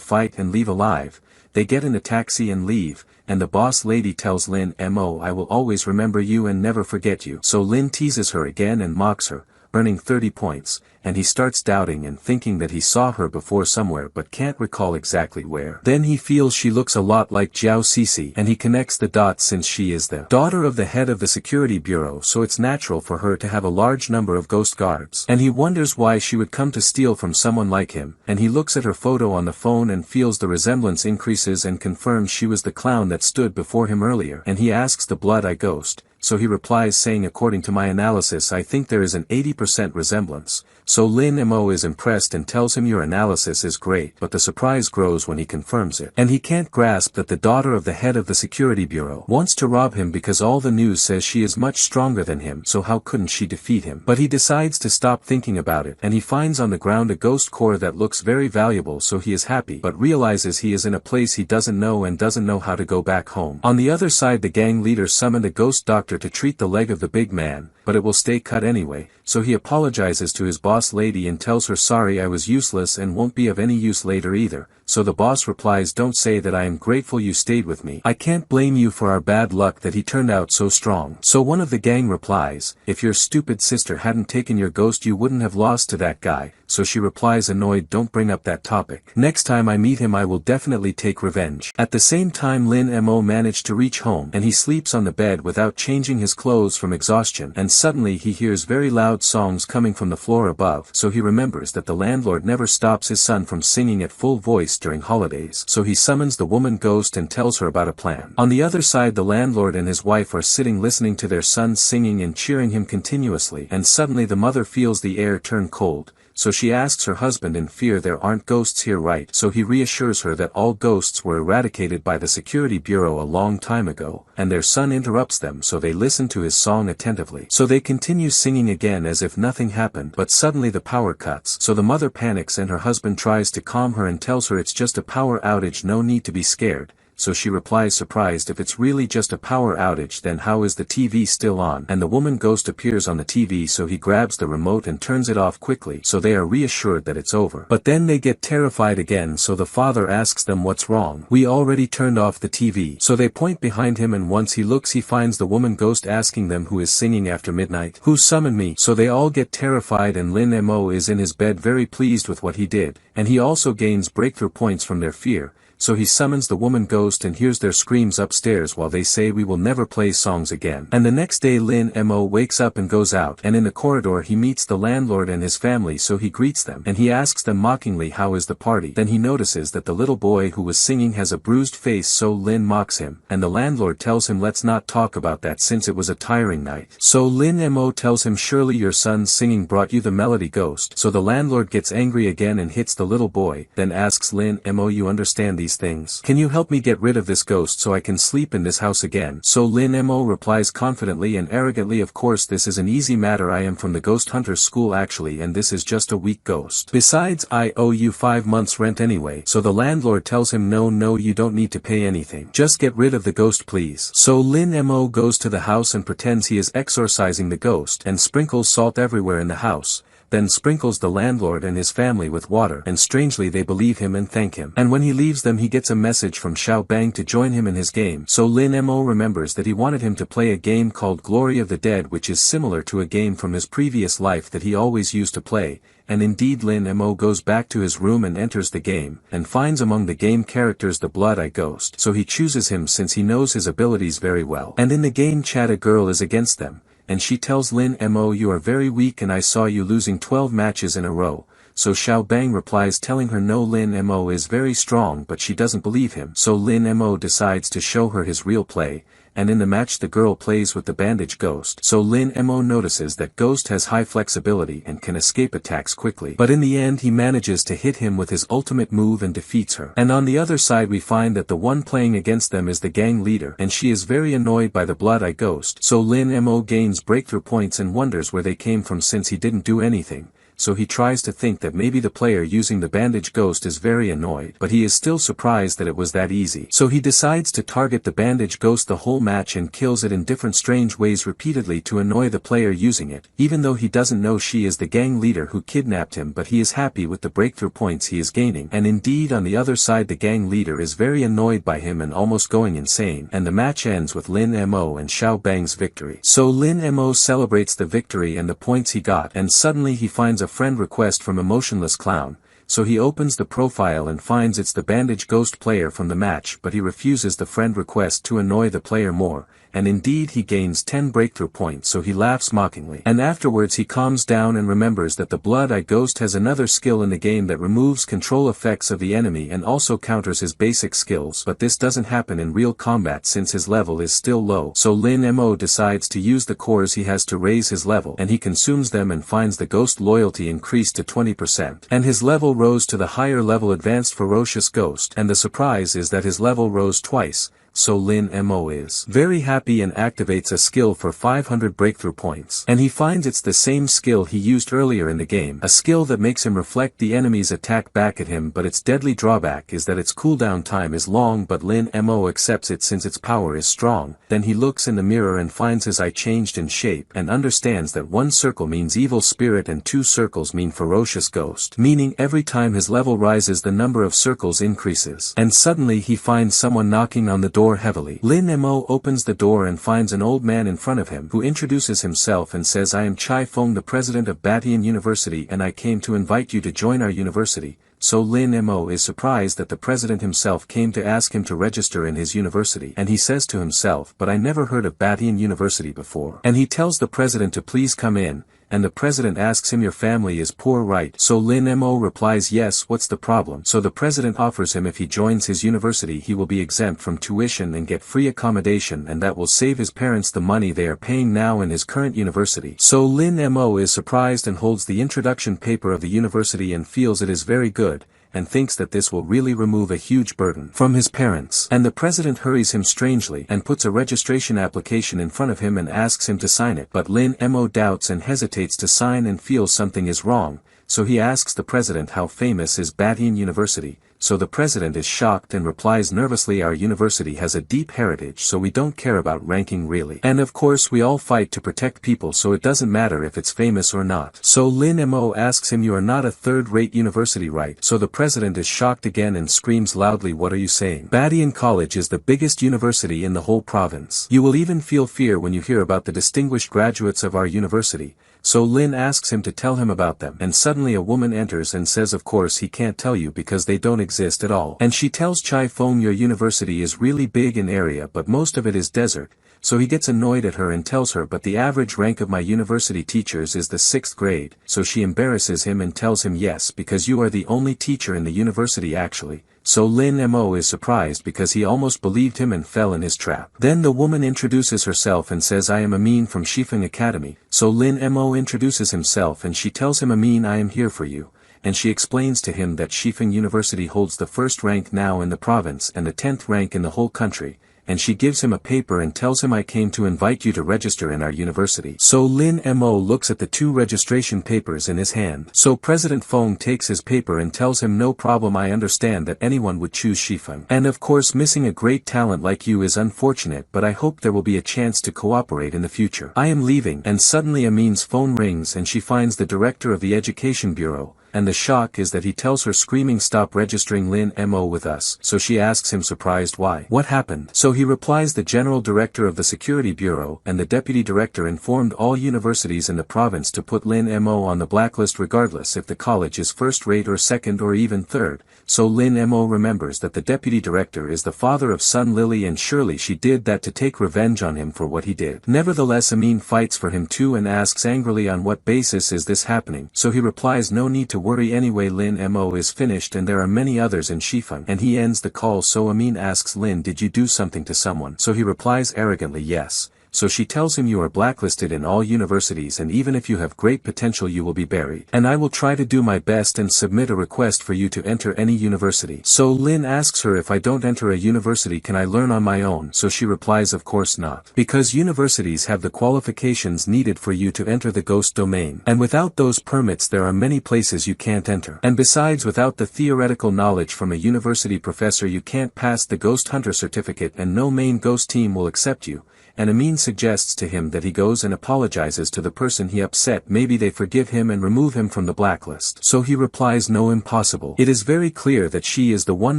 fight and leave alive. They get in a taxi and leave, and the boss lady tells Lin Mo, "I will always remember you and never forget you." So Lin teases her again and mocks her, earning 30 points, and he starts doubting and thinking that he saw her before somewhere but can't recall exactly where. Then he feels she looks a lot like Jiao Cece, and he connects the dots since she is the daughter of the head of the security bureau, so it's natural for her to have a large number of ghost guards. And he wonders why she would come to steal from someone like him, and he looks at her photo on the phone and feels the resemblance increases and confirms she was the clown that stood before him earlier, and he asks the Blood Eye Ghost. So he replies saying, "According to my analysis I think there is an 80% resemblance." So Lin Mo is impressed and tells him, "Your analysis is great," but the surprise grows when he confirms it. And he can't grasp that the daughter of the head of the security bureau wants to rob him because all the news says she is much stronger than him, so how couldn't she defeat him? But he decides to stop thinking about it, and he finds on the ground a ghost core that looks very valuable, so he is happy, but realizes he is in a place he doesn't know and doesn't know how to go back home. On the other side, the gang leader summoned a ghost doctor to treat the leg of the big man, but it will stay cut anyway, so he apologizes to his boss lady and tells her, "Sorry, I was useless and won't be of any use later either." So the boss replies, "Don't say that, I am grateful you stayed with me. I can't blame you for our bad luck that he turned out so strong." So one of the gang replies, "If your stupid sister hadn't taken your ghost you wouldn't have lost to that guy." So she replies annoyed, "Don't bring up that topic. Next time I meet him I will definitely take revenge." At the same time Lin Mo managed to reach home, and he sleeps on the bed without changing his clothes from exhaustion, and suddenly he hears very loud songs coming from the floor above, so he remembers that the landlord never stops his son from singing at full voice during holidays, so he summons the woman ghost and tells her about a plan. On the other side, the landlord and his wife are sitting listening to their son singing and cheering him continuously, and suddenly the mother feels the air turn cold, so she asks her husband in fear, "There aren't ghosts here, right?" So he reassures her that all ghosts were eradicated by the security bureau a long time ago, and their son interrupts them, so they listen to his song attentively. So they continue singing again as if nothing happened, but suddenly the power cuts, so the mother panics and her husband tries to calm her and tells her it's just a power outage, no need to be scared. So she replies surprised, "If it's really just a power outage then how is the TV still on?" And the woman ghost appears on the TV, so he grabs the remote and turns it off quickly, so they are reassured that it's over. But then they get terrified again, so the father asks them what's wrong. "We already turned off the TV." So they point behind him, and once he looks he finds the woman ghost asking them who is singing after midnight. "Who summoned me?" So they all get terrified, and Lin Mo is in his bed very pleased with what he did, and he also gains breakthrough points from their fear, so he summons the woman ghost and hears their screams upstairs while they say we will never play songs again. And the next day Lin Mo wakes up and goes out, and in the corridor he meets the landlord and his family, so he greets them and he asks them mockingly how is the party. Then he notices that the little boy who was singing has a bruised face, so Lin mocks him, and the landlord tells him let's not talk about that since it was a tiring night. So Lin Mo tells him surely your son's singing brought you the melody ghost. So the landlord gets angry again and hits the little boy, then asks Lin Mo, you understand these things? Can you help me get rid of this ghost so I can sleep in this house again? So Lin Mo replies confidently and arrogantly, of course this is an easy matter, I am from the ghost hunters school actually, and this is just a weak ghost. Besides I owe you 5 months rent anyway. So the landlord tells him no you don't need to pay anything. Just get rid of the ghost please. So Lin Mo goes to the house and pretends he is exorcising the ghost and sprinkles salt everywhere in the house, then sprinkles the landlord and his family with water, and strangely they believe him and thank him. And when he leaves them he gets a message from Xiao Bang to join him in his game. So Lin Mo remembers that he wanted him to play a game called Glory of the Dead, which is similar to a game from his previous life that he always used to play, and indeed Lin Mo goes back to his room and enters the game, and finds among the game characters the Blood-Eye Ghost. So he chooses him since he knows his abilities very well. And in the game chat a girl is against them, and she tells Lin Mo you are very weak and I saw you losing 12 matches in a row. So Xiao Bang replies telling her no, Lin Mo is very strong, but she doesn't believe him. So Lin Mo decides to show her his real play, and in the match the girl plays with the bandage ghost. So Lin Mo notices that ghost has high flexibility and can escape attacks quickly. But in the end he manages to hit him with his ultimate move and defeats her. And on the other side we find that the one playing against them is the gang leader, and she is very annoyed by the Blood-Eye Ghost. So Lin Mo gains breakthrough points and wonders where they came from since he didn't do anything. So he tries to think that maybe the player using the bandage ghost is very annoyed, but he is still surprised that it was that easy. So he decides to target the bandage ghost the whole match and kills it in different strange ways repeatedly to annoy the player using it, even though he doesn't know she is the gang leader who kidnapped him, but he is happy with the breakthrough points he is gaining. And indeed on the other side the gang leader is very annoyed by him and almost going insane, and the match ends with Lin Mo and Xiao Bang's victory. So Lin Mo celebrates the victory and the points he got, and suddenly he finds a friend request from Emotionless Clown, so he opens the profile and finds it's the bandage ghost player from the match, but he refuses the friend request to annoy the player more, and indeed he gains 10 breakthrough points, so he laughs mockingly. And afterwards he calms down and remembers that the Blood-Eye Ghost has another skill in the game that removes control effects of the enemy and also counters his basic skills, but this doesn't happen in real combat since his level is still low. So Lin Mo decides to use the cores he has to raise his level, and he consumes them and finds the ghost loyalty increased to 20%. And his level rose to the higher level Advanced Ferocious Ghost, and the surprise is that his level rose twice. So Lin Mo is very happy and activates a skill for 500 breakthrough points. And he finds it's the same skill he used earlier in the game, a skill that makes him reflect the enemy's attack back at him, but its deadly drawback is that its cooldown time is long, but Lin Mo accepts it since its power is strong. Then he looks in the mirror and finds his eye changed in shape, and understands that 1 circle means evil spirit and 2 circles mean ferocious ghost, meaning every time his level rises the number of circles increases. And suddenly he finds someone knocking on the door heavily. Lin Mo opens the door and finds an old man in front of him who introduces himself and says, I am Chai Feng, the president of Batian University, and I came to invite you to join our university. So Lin Mo is surprised that the president himself came to ask him to register in his university, and he says to himself, but I never heard of Batian University before. And he tells the president to please come in, and the president asks him, your family is poor, right? So Lin Mo replies, yes, what's the problem? So the president offers him if he joins his university he will be exempt from tuition and get free accommodation, and that will save his parents the money they are paying now in his current university. So Lin Mo is surprised and holds the introduction paper of the university and feels it is very good, and thinks that this will really remove a huge burden from his parents. And the president hurries him strangely and puts a registration application in front of him and asks him to sign it, but Lin Mo doubts and hesitates to sign and feels something is wrong, so he asks the president how famous is Batian University. So the president is shocked and replies nervously, our university has a deep heritage, so we don't care about ranking really. And of course we all fight to protect people, so it doesn't matter if it's famous or not. So Lin Mo asks him, you are not a third-rate university, right? So the president is shocked again and screams loudly, what are you saying? Batian College is the biggest university in the whole province. You will even feel fear when you hear about the distinguished graduates of our university. so Lin asks him to tell him about them, and suddenly a woman enters and says of course he can't tell you because they don't exist at all. And she tells Chai Feng your university is really big in area but most of it is desert, so he gets annoyed at her and tells her but the average rank of my university teachers is the 6th grade, so she embarrasses him and tells him yes because you are the only teacher in the university actually. So Lin Mo is surprised because he almost believed him and fell in his trap. Then the woman introduces herself and says I am Amin from Shifeng Academy, so Lin Mo introduces himself and she tells him Amin I am here for you, and she explains to him that Shifeng University holds the 1st rank now in the province and the 10th rank in the whole country, and she gives him a paper and tells him I came to invite you to register in our university. So Lin Mo looks at the 2 registration papers in his hand. So President Feng takes his paper and tells him no problem, I understand that anyone would choose Shifeng. And of course missing a great talent like you is unfortunate but I hope there will be a chance to cooperate in the future. I am leaving. And suddenly Amin's phone rings and she finds the director of the education bureau. And the shock is that he tells her screaming stop registering Lin Mo with us. So she asks him surprised why. What happened? So he replies the general director of the security bureau and the deputy director informed all universities in the province to put Lin Mo on the blacklist regardless if the college is 1st rate or 2nd or even 3rd. So Lin Mo remembers that the deputy director is the father of Sun Lily and surely she did that to take revenge on him for what he did. Nevertheless Amin fights for him too and asks angrily on what basis is this happening. So he replies no need to worry anyway Lin Mo is finished and there are many others in Shifeng. And he ends the call so Amin asks Lin did you do something to someone? So he replies arrogantly yes. So she tells him you are blacklisted in all universities and even if you have great potential you will be buried. And I will try to do my best and submit a request for you to enter any university. So Lin asks her if I don't enter a university can I learn on my own? So she replies of course not. Because universities have the qualifications needed for you to enter the ghost domain. And without those permits there are many places you can't enter. And besides without the theoretical knowledge from a university professor you can't pass the ghost hunter certificate and no main ghost team will accept you. And Amin suggests to him that he goes and apologizes to the person he upset, maybe they forgive him and remove him from the blacklist. So he replies no, impossible. It is very clear that she is the one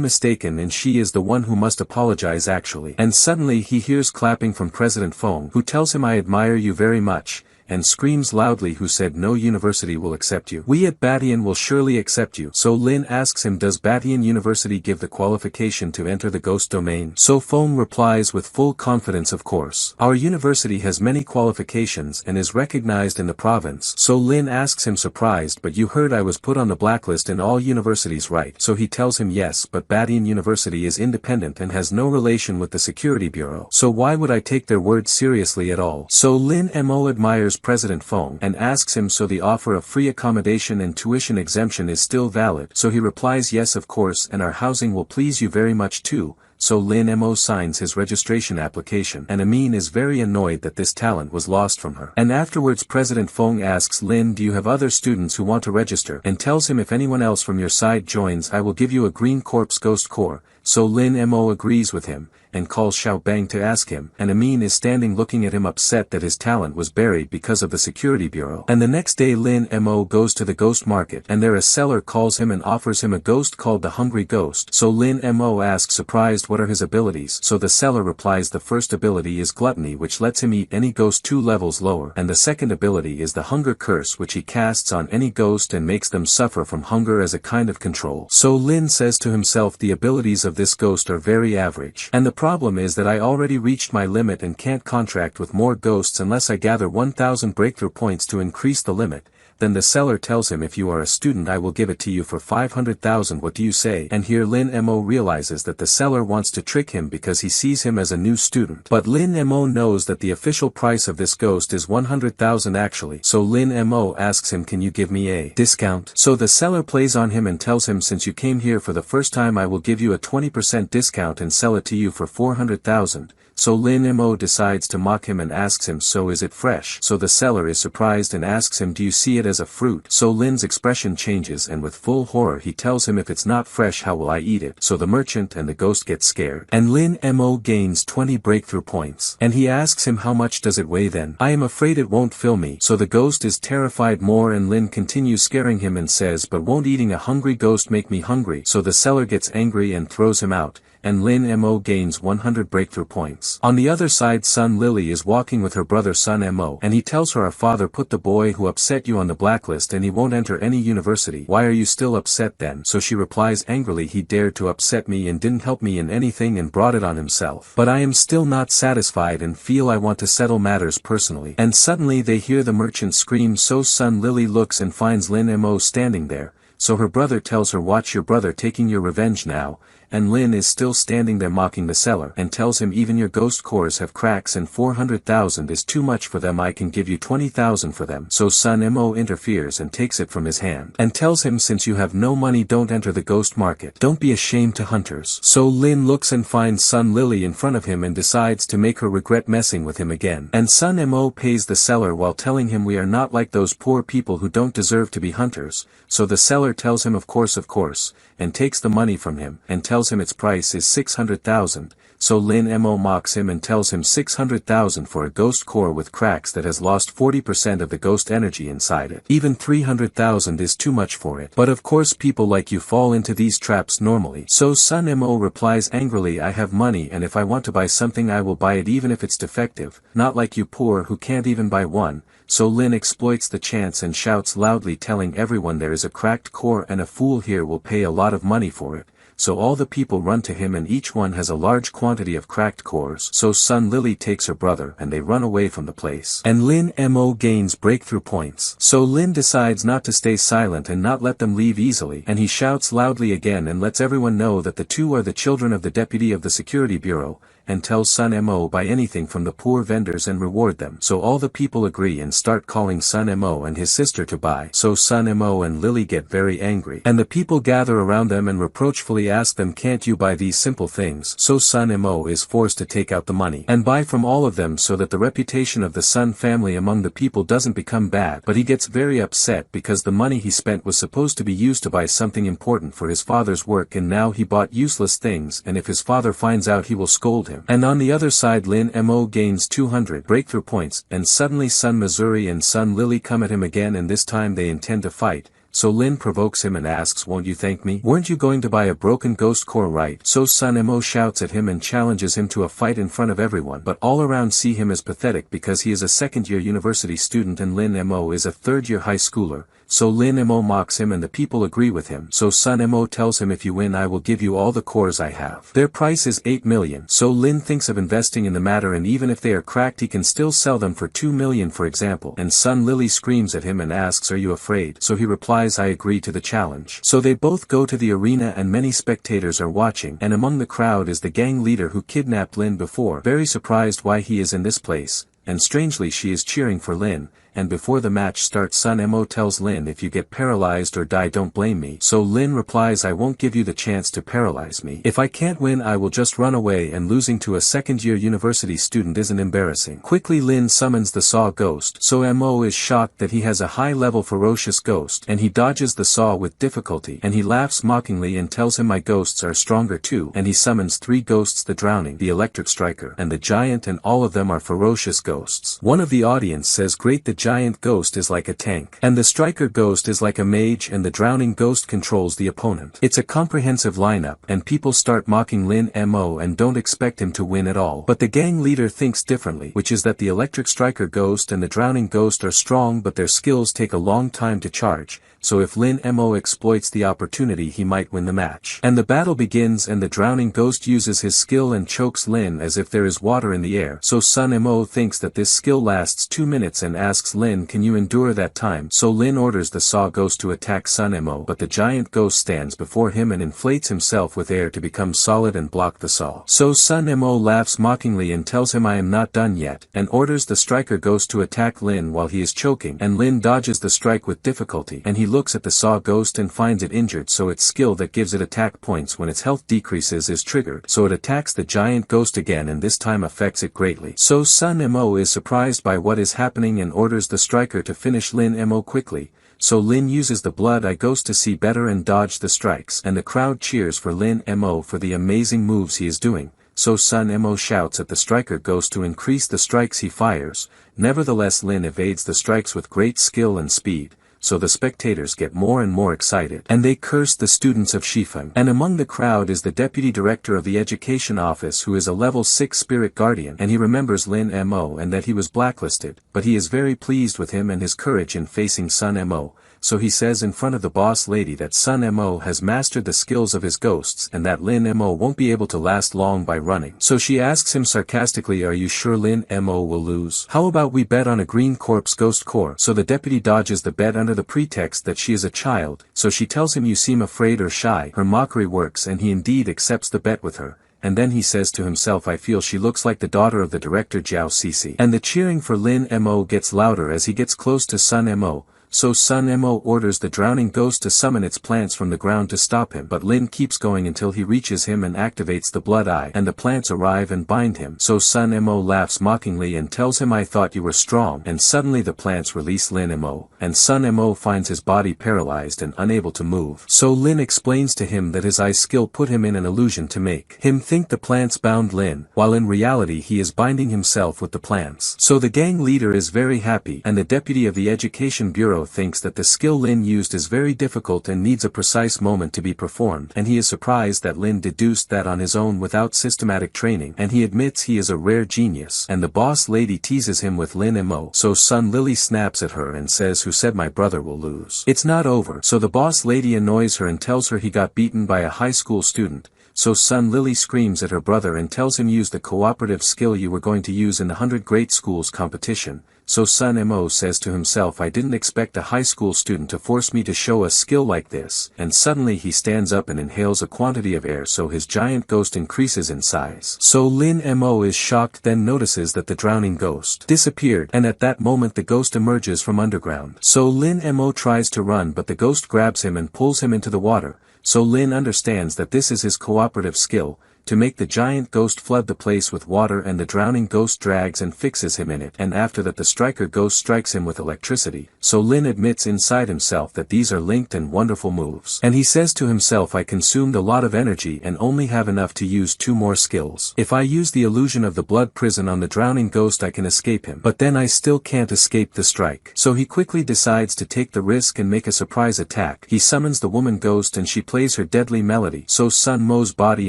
mistaken and she is the one who must apologize actually. And suddenly he hears clapping from President Feng who tells him I admire you very much, and screams loudly who said no university will accept you. We at Batian will surely accept you. So Lin asks him does Batian University give the qualification to enter the ghost domain? So Feng replies with full confidence of course. Our university has many qualifications and is recognized in the province. So Lin asks him surprised but you heard I was put on the blacklist in all universities right? So he tells him yes but Batian University is independent and has no relation with the security bureau. So why would I take their word seriously at all? So Lin Mo admires President Feng and asks him so the offer of free accommodation and tuition exemption is still valid. So he replies yes of course and our housing will please you very much too. So Lin Mo signs his registration application and Amin is very annoyed that this talent was lost from her. And afterwards President Feng asks Lin do you have other students who want to register and tells him if anyone else from your side joins I will give you a green corpse ghost core. So Lin Mo agrees with him and calls Xiao Bang to ask him, and Amin is standing looking at him upset that his talent was buried because of the security bureau. And the next day Lin Mo goes to the ghost market and there a seller calls him and offers him a ghost called the Hungry Ghost. So Lin Mo asks surprised what are his abilities. So the seller replies the first ability is gluttony which lets him eat any ghost 2 levels lower, and the second ability is the hunger curse which he casts on any ghost and makes them suffer from hunger as a kind of control. So Lin says to himself the abilities of this ghost are very average. And the problem is that I already reached my limit and can't contract with more ghosts unless I gather 1000 breakthrough points to increase the limit. Then the seller tells him if you are a student I will give it to you for 500,000 what do you say? And here Lin Mo realizes that the seller wants to trick him because he sees him as a new student. But Lin Mo knows that the official price of this ghost is 100,000 actually. So Lin Mo asks him can you give me a discount? So the seller plays on him and tells him since you came here for the first time I will give you a 20% discount and sell it to you for 400,000. So Lin Mo decides to mock him and asks him so is it fresh? So the seller is surprised and asks him do you see it as a fruit? So Lin's expression changes and with full horror he tells him if it's not fresh how will I eat it? So the merchant and the ghost get scared. And Lin Mo gains 20 breakthrough points. And he asks him how much does it weigh then? I am afraid it won't fill me. So the ghost is terrified more and Lin continues scaring him and says but won't eating a hungry ghost make me hungry? So the seller gets angry and throws him out. and Lin Mo gains 100 breakthrough points. On the other side, Sun Lily is walking with her brother Sun Mo, and he tells her, our father put the boy who upset you on the blacklist and he won't enter any university. Why are you still upset then? So she replies angrily, he dared to upset me and didn't help me in anything and brought it on himself. But I am still not satisfied and feel I want to settle matters personally. And suddenly they hear the merchant scream, so Sun Lily looks and finds Lin Mo standing there. So her brother tells her, watch your brother taking your revenge now, and Lin is still standing there mocking the seller, and tells him, even your ghost cores have cracks and 400,000 is too much for them, I can give you 20,000 for them. So Sun Mo interferes and takes it from his hand, and tells him, since you have no money don't enter the ghost market, don't be ashamed to hunters. So Lin looks and finds Sun Lily in front of him and decides to make her regret messing with him again. And Sun Mo pays the seller while telling him, we are not like those poor people who don't deserve to be hunters. So the seller tells him of course, and takes the money from him, and tells him its price is 600,000, so Lin Mo mocks him and tells him 600,000 for a ghost core with cracks that has lost 40% of the ghost energy inside it. Even 300,000 is too much for it. But of course people like you fall into these traps normally. So Sun Mo replies angrily, I have money and if I want to buy something I will buy it even if it's defective, not like you poor who can't even buy one. So Lin exploits the chance and shouts loudly, telling everyone there is a cracked core and a fool here will pay a lot of money for it. So all the people run to him and each one has a large quantity of cracked cores. So Sun Lily takes her brother and they run away from the place. And Lin Mo gains breakthrough points. So Lin decides not to stay silent and not let them leave easily, and he shouts loudly again and lets everyone know that the two are the children of the deputy of the security bureau, and tells Sun Mo buy anything from the poor vendors and reward them. So all the people agree and start calling Sun Mo and his sister to buy. So Sun Mo and Lily get very angry, and the people gather around them and reproachfully ask them, can't you buy these simple things? So Sun Mo is forced to take out the money and buy from all of them so that the reputation of the Sun family among the people doesn't become bad. But he gets very upset because the money he spent was supposed to be used to buy something important for his father's work, and now he bought useless things, and if his father finds out he will scold him. And on the other side, Lin Mo gains 200 breakthrough points, and suddenly Sun Missouri and Sun Lily come at him again, and this time they intend to fight. So Lin provokes him and asks, won't you thank me? Weren't you going to buy a broken ghost core, right? So Sun Mo shouts at him and challenges him to a fight in front of everyone, but all around see him as pathetic because he is a second-year university student and Lin Mo is a third-year high schooler. So Lin Mo mocks him and the people agree with him. So Sun Mo tells him, if you win I will give you all the cores I have. Their price is 8 million. So Lin thinks of investing in the matter, and even if they are cracked he can still sell them for 2 million for example. And Sun Lily screams at him and asks, are you afraid? So he replies, I agree to the challenge. So they both go to the arena and many spectators are watching, and among the crowd is the gang leader who kidnapped Lin before, very surprised why he is in this place, and strangely she is cheering for Lin. And before the match starts, Sun Mo tells Lin, if you get paralyzed or die don't blame me. So Lin replies, I won't give you the chance to paralyze me. If I can't win I will just run away, and losing to a second-year university student isn't embarrassing. Quickly Lin summons the saw ghost. So Mo is shocked that he has a high-level ferocious ghost, and he dodges the saw with difficulty, and he laughs mockingly and tells him, my ghosts are stronger too, and he summons 3 ghosts, the drowning, the electric striker, and the giant, and all of them are ferocious ghosts. One of the audience says, great, the giant ghost is like a tank, and the striker ghost is like a mage, and the drowning ghost controls the opponent. It's a comprehensive lineup, and people start mocking Lin Mo and don't expect him to win at all. But the gang leader thinks differently, which is that the electric striker ghost and the drowning ghost are strong but their skills take a long time to charge. So if Lin Mo exploits the opportunity he might win the match. And the battle begins, and the drowning ghost uses his skill and chokes Lin as if there is water in the air. So Sun Mo thinks that this skill lasts 2 minutes and asks Lin, can you endure that time? So Lin orders the saw ghost to attack Sun Mo, but the giant ghost stands before him and inflates himself with air to become solid and block the saw. So Sun Mo laughs mockingly and tells him, I am not done yet, and orders the striker ghost to attack Lin while he is choking, and Lin dodges the strike with difficulty, and he looks at the saw ghost and finds it injured, so its skill that gives it attack points when its health decreases is triggered, so it attacks the giant ghost again and this time affects it greatly. So Sun Mo is surprised by what is happening and orders the striker to finish Lin Mo quickly. So Lin uses the blood eye ghost to see better and dodge the strikes, and the crowd cheers for Lin Mo for the amazing moves he is doing. So Sun Mo shouts at the striker ghost to increase the strikes he fires. Nevertheless Lin evades the strikes with great skill and speed. so the spectators get more and more excited. And they curse the students of Shifeng. And among the crowd is the deputy director of the education office, who is a level 6 spirit guardian, and he remembers Lin Mo and that he was blacklisted, but he is very pleased with him and his courage in facing Sun Mo. So he says in front of the boss lady that Sun Mo has mastered the skills of his ghosts and that Lin Mo won't be able to last long by running. So she asks him sarcastically, "Are you sure Lin Mo will lose? How about we bet on a green corpse ghost core?" So the deputy dodges the bet under the pretext that she is a child, so she tells him, "You seem afraid or shy." Her mockery works and he indeed accepts the bet with her. And then he says to himself, "I feel she looks like the daughter of the director Jiao Sisi." And the cheering for Lin Mo gets louder as he gets close to Sun Mo. So Sun Mo orders the drowning ghost to summon its plants from the ground to stop him, but Lin keeps going until he reaches him and activates the blood eye, and the plants arrive and bind him. So Sun Mo laughs mockingly and tells him, "I thought you were strong," and suddenly the plants release Lin Mo, and Sun Mo finds his body paralyzed and unable to move. So Lin explains to him that his eye skill put him in an illusion to make him think the plants bound Lin, while in reality he is binding himself with the plants. So the gang leader is very happy, and the deputy of the education bureau thinks that the skill Lin used is very difficult and needs a precise moment to be performed, and he is surprised that Lin deduced that on his own without systematic training, and he admits he is a rare genius. And the boss lady teases him with Lin Mo, so Sun Lily snaps at her and says, "Who said my brother will lose? It's not over." So the boss lady annoys her and tells her he got beaten by a high school student. So Sun Lily screams at her brother and tells him, "Use the cooperative skill you were going to use in the 100 Great Schools competition." So Sun Mo says to himself, "I didn't expect a high school student to force me to show a skill like this," and suddenly he stands up and inhales a quantity of air, so his giant ghost increases in size. So Lin Mo is shocked, then notices that the drowning ghost disappeared, and at that moment the ghost emerges from underground. So Lin Mo tries to run, but the ghost grabs him and pulls him into the water. So Lin understands that this is his cooperative skill, to make the giant ghost flood the place with water, and the drowning ghost drags and fixes him in it, and after that the striker ghost strikes him with electricity. So Lin admits inside himself that these are linked and wonderful moves. And he says to himself, "I consumed a lot of energy and only have enough to use 2 more skills. If I use the illusion of the blood prison on the drowning ghost I can escape him, but then I still can't escape the strike." So he quickly decides to take the risk and make a surprise attack. He summons the woman ghost and she plays her deadly melody, so Sun Mo's body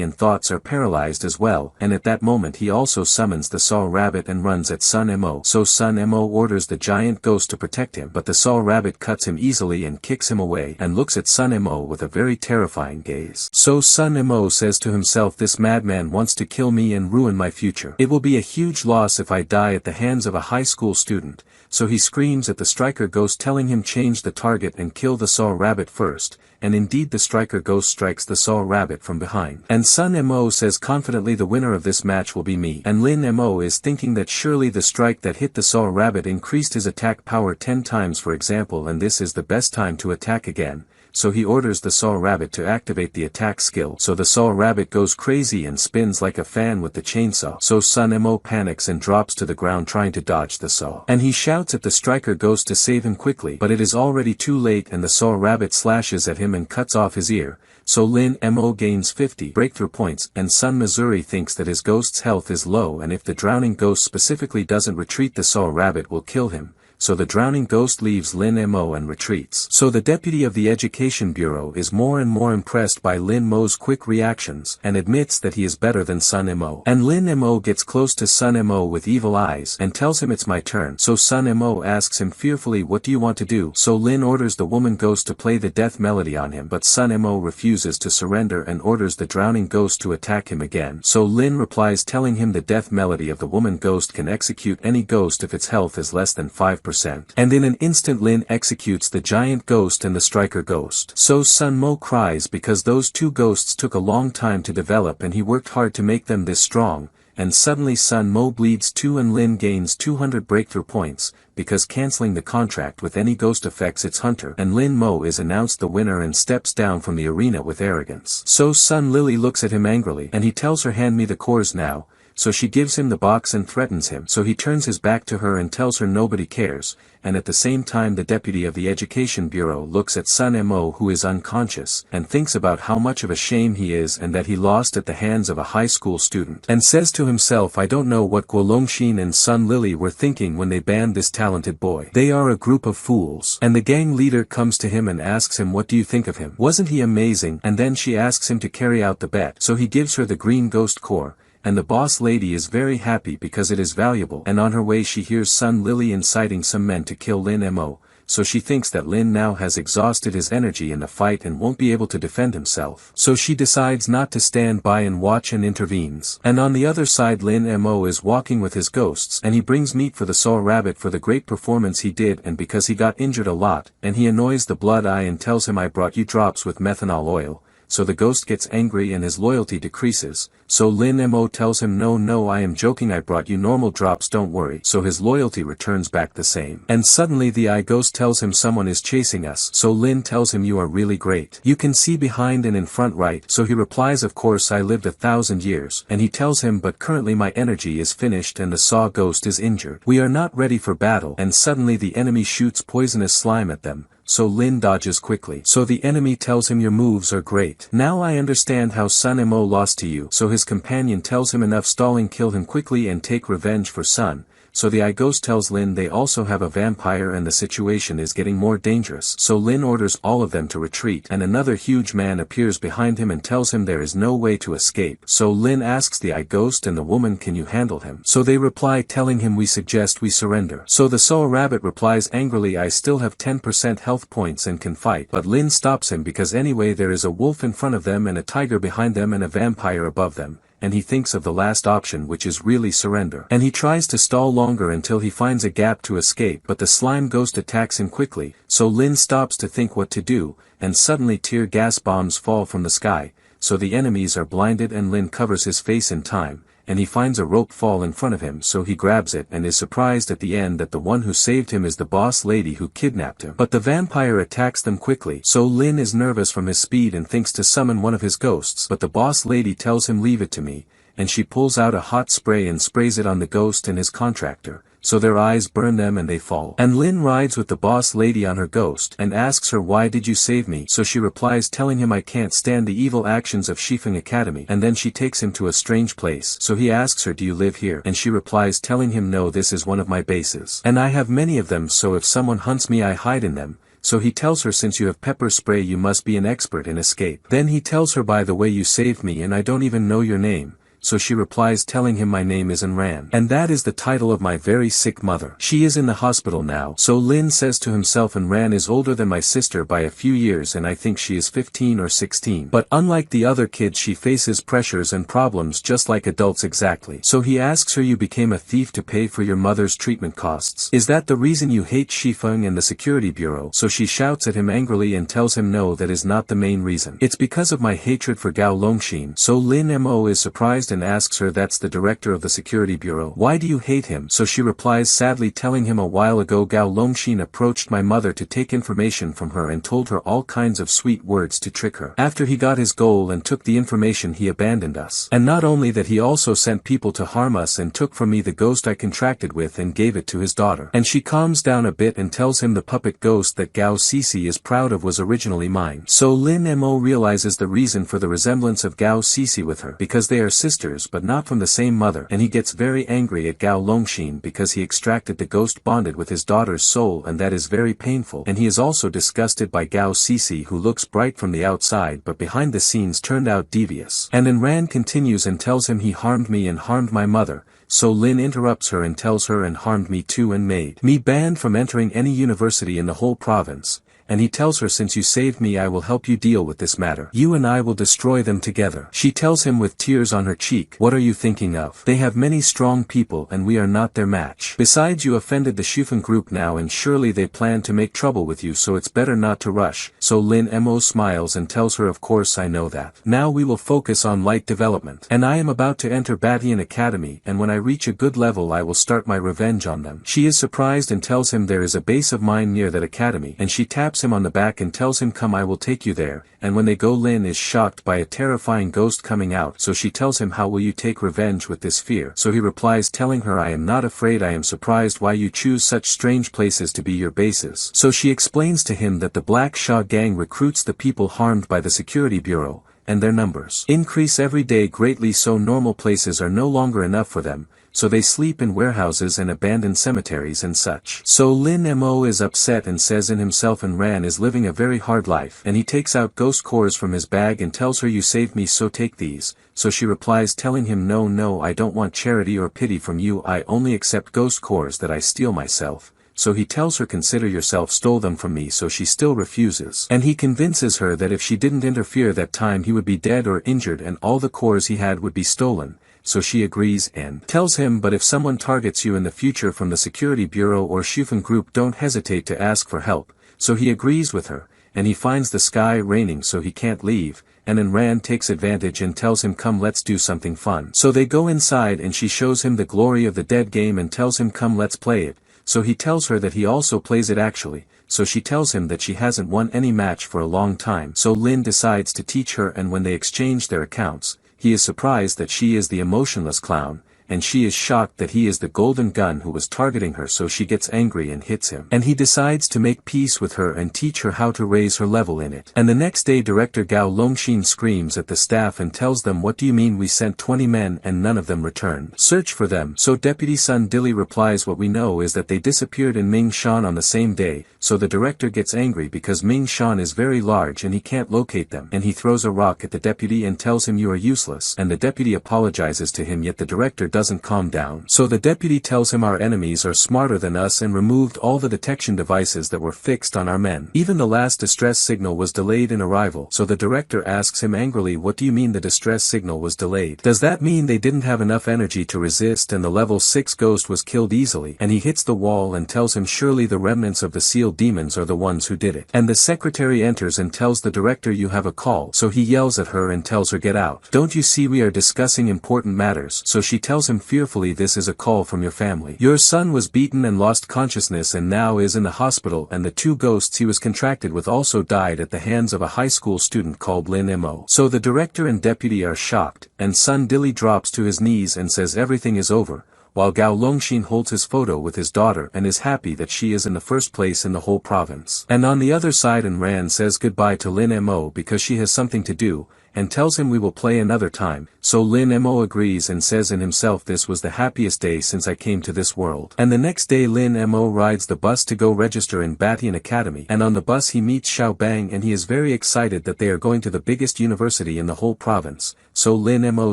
and thoughts are paralyzed as well, and at that moment he also summons the Saw Rabbit and runs at Sun Mo. So Sun Mo orders the giant ghost to protect him, but the Saw Rabbit cuts him easily and kicks him away, and looks at Sun Mo with a very terrifying gaze. So Sun Mo says to himself, "This madman wants to kill me and ruin my future. It will be a huge loss if I die at the hands of a high school student." So he screams at the striker ghost, telling him change the target and kill the Saw Rabbit first, and indeed the striker ghost strikes the Saw Rabbit from behind. And Sun Mo says confidently, "The winner of this match will be me." And Lin Mo is thinking that surely the strike that hit the Saw Rabbit increased his attack power 10 times for example, and this is the best time to attack again. So he orders the Saw Rabbit to activate the attack skill. So the Saw Rabbit goes crazy and spins like a fan with the chainsaw. So Sun Mo panics and drops to the ground trying to dodge the saw. And he shouts at the striker ghost to save him quickly, but it is already too late and the Saw Rabbit slashes at him and cuts off his ear. So Lin Mo gains 50 breakthrough points, and Sun Missouri thinks that his ghost's health is low, and if the drowning ghost specifically doesn't retreat, the Saw Rabbit will kill him. So the drowning ghost leaves Lin Mo and retreats. So the deputy of the education bureau is more and more impressed by Lin Mo's quick reactions, and admits that he is better than Sun Mo. And Lin Mo gets close to Sun Mo with evil eyes, and tells him it's my turn. So Sun Mo asks him fearfully, "What do you want to do?" So Lin orders the woman ghost to play the death melody on him, but Sun Mo refuses to surrender and orders the drowning ghost to attack him again. So Lin replies telling him the death melody of the woman ghost can execute any ghost if its health is less than 5%. And in an instant Lin executes the giant ghost and the striker ghost. So Sun Mo cries because those 2 ghosts took a long time to develop and he worked hard to make them this strong, and suddenly Sun Mo bleeds too and Lin gains 200 breakthrough points, because cancelling the contract with any ghost affects its hunter, and Lin Mo is announced the winner and steps down from the arena with arrogance. So Sun Lily looks at him angrily and he tells her, "Hand me the cores now." so she gives him the box and threatens him. So he turns his back to her and tells her nobody cares, and at the same time the deputy of the Education Bureau looks at Sun Mo, who is unconscious, and thinks about how much of a shame he is and that he lost at the hands of a high school student, and says to himself, I don't know what Guo Longxin and Sun Lily were thinking when they banned this talented boy. They are a group of fools. And the gang leader comes to him and asks him, what do you think of him? Wasn't he amazing? And then she asks him to carry out the bet. So he gives her the green ghost core, and the boss lady is very happy because it is valuable. And on her way she hears Sun Lily inciting some men to kill Lin Mo, so she thinks that Lin now has exhausted his energy in the fight and won't be able to defend himself. So she decides not to stand by and watch and intervenes. And on the other side Lin Mo is walking with his ghosts, and he brings meat for the Soul Rabbit for the great performance he did and because he got injured a lot, and he annoys the Blood Eye and tells him I brought you drops with methanol oil. So the ghost gets angry and his loyalty decreases, so Lin Mo tells him no I am joking, I brought you normal drops, don't worry. So his loyalty returns back the same. And suddenly the eye ghost tells him someone is chasing us, so Lin tells him you are really great. You can see behind and in front right, so he replies of course I lived 1,000 years, and he tells him but currently my energy is finished and the saw ghost is injured. We are not ready for battle, and suddenly the enemy shoots poisonous slime at them. So Lin dodges quickly. So the enemy tells him your moves are great. Now I understand how Sun Mo lost to you. So his companion tells him enough stalling, kill him quickly and take revenge for Sun. So the eye ghost tells Lin they also have a vampire and the situation is getting more dangerous. So Lin orders all of them to retreat, and another huge man appears behind him and tells him there is no way to escape. So Lin asks the eye ghost and the woman, can you handle him? So they reply telling him we suggest we surrender. So the Soul Rabbit replies angrily, I still have 10% health points and can fight. But Lin stops him because anyway there is a wolf in front of them and a tiger behind them and a vampire above them. And he thinks of the last option, which is really surrender. And he tries to stall longer until he finds a gap to escape, but the slime ghost attacks him quickly, so Lin stops to think what to do, and suddenly tear gas bombs fall from the sky, so the enemies are blinded and Lin covers his face in time, and he finds a rope fall in front of him, so he grabs it and is surprised at the end that the one who saved him is the boss lady who kidnapped him. But the vampire attacks them quickly, so Lin is nervous from his speed and thinks to summon one of his ghosts, but the boss lady tells him leave it to me, and she pulls out a hot spray and sprays it on the ghost and his contractor, so their eyes burn them and they fall. And Lin rides with the boss lady on her ghost and asks her why did you save me, so she replies telling him I can't stand the evil actions of Shifeng Academy, and then she takes him to a strange place. So he asks her do you live here, and she replies telling him no, this is one of my bases, and I have many of them, so if someone hunts me I hide in them. So he tells her since you have pepper spray you must be an expert in escape. Then he tells her by the way you saved me and I don't even know your name. So she replies telling him my name is Enran, and that is the title of my very sick mother. She is in the hospital now. So Lin says to himself Enran is older than my sister by a few years and I think she is 15 or 16. But unlike the other kids she faces pressures and problems just like adults exactly. So he asks her you became a thief to pay for your mother's treatment costs. Is that the reason you hate Shifeng and the security bureau? So she shouts at him angrily and tells him no, that is not the main reason. It's because of my hatred for Gao Longxin. So Lin Mo is surprised and asks her that's the director of the security bureau. Why do you hate him? So she replies sadly telling him a while ago Gao Longxin approached my mother to take information from her and told her all kinds of sweet words to trick her. After he got his goal and took the information he abandoned us. And not only that he also sent people to harm us and took from me the ghost I contracted with and gave it to his daughter. And she calms down a bit and tells him the puppet ghost that Gao Cici is proud of was originally mine. So Lin Mo realizes the reason for the resemblance of Gao Cici with her, because they are sisters but not from the same mother, and he gets very angry at Gao Longxin because he extracted the ghost bonded with his daughter's soul and that is very painful, and he is also disgusted by Gao Cici who looks bright from the outside but behind the scenes turned out devious. And Enran continues and tells him he harmed me and harmed my mother. So Lin interrupts her and tells her and harmed me too and made me banned from entering any university in the whole province. And he tells her since you saved me I will help you deal with this matter. You and I will destroy them together. She tells him with tears on her cheek, what are you thinking of? They have many strong people and we are not their match. Besides you offended the Shifeng group now and surely they plan to make trouble with you, so it's better not to rush. So Lin Mo smiles and tells her of course I know that. Now we will focus on light development. And I am about to enter Batian Academy and when I reach a good level I will start my revenge on them. She is surprised and tells him there is a base of mine near that academy, and she taps taps him on the back and tells him come I will take you there, and when they go Lin is shocked by a terrifying ghost coming out so she tells him how will you take revenge with this fear, so he replies telling her I am not afraid I am surprised why you choose such strange places to be your bases. So she explains to him that the Black Shaw gang recruits the people harmed by the security bureau, and their numbers increase every day greatly so normal places are no longer enough for them, so they sleep in warehouses and abandoned cemeteries and such. So Lin Mo is upset and says in himself Enran is living a very hard life and he takes out ghost cores from his bag and tells her you saved me so take these, so she replies telling him no I don't want charity or pity from you I only accept ghost cores that I steal myself. So he tells her consider yourself stole them from me so she still refuses. And he convinces her that if she didn't interfere that time he would be dead or injured and all the cores he had would be stolen. So she agrees and tells him but if someone targets you in the future from the security bureau or Shufen group don't hesitate to ask for help. So he agrees with her, and he finds the sky raining so he can't leave, and Enran takes advantage and tells him come let's do something fun. So they go inside and she shows him the glory of the dead game and tells him come let's play it. So he tells her that he also plays it actually, so she tells him that she hasn't won any match for a long time. So Lin decides to teach her and when they exchange their accounts, he is surprised that she is the emotionless clown, and she is shocked that he is the golden gun who was targeting her so she gets angry and hits him. And he decides to make peace with her and teach her how to raise her level in it. And the next day director Gao Longxin screams at the staff and tells them what do you mean we sent 20 men and none of them returned? Search for them. So Deputy Sun Dilly replies what we know is that they disappeared in Ming Shan on the same day, so the director gets angry because Ming Shan is very large and he can't locate them. And he throws a rock at the deputy and tells him you are useless. And the deputy apologizes to him yet the director doesn't calm down. So the deputy tells him our enemies are smarter than us and removed all the detection devices that were fixed on our men. Even the last distress signal was delayed in arrival. So the director asks him angrily what do you mean the distress signal was delayed? Does that mean they didn't have enough energy to resist and the level 6 ghost was killed easily? And he hits the wall and tells him surely the remnants of the seal demons are the ones who did it. And the secretary enters and tells the director you have a call. So he yells at her and tells her get out. Don't you see we are discussing important matters? So she tells him fearfully this is a call from your family. Your son was beaten and lost consciousness and now is in the hospital and the 2 ghosts he was contracted with also died at the hands of a high school student called Lin Mo. So the director and deputy are shocked, and Sun Dilly drops to his knees and says everything is over, while Gao Longxin holds his photo with his daughter and is happy that she is in the first place in the whole province. And on the other side Enran says goodbye to Lin Mo because she has something to do, and tells him we will play another time. So Lin Mo agrees and says in himself this was the happiest day since I came to this world. And the next day Lin Mo rides the bus to go register in Batian Academy, and on the bus he meets Xiao Bang and he is very excited that they are going to the biggest university in the whole province. So Lin Mo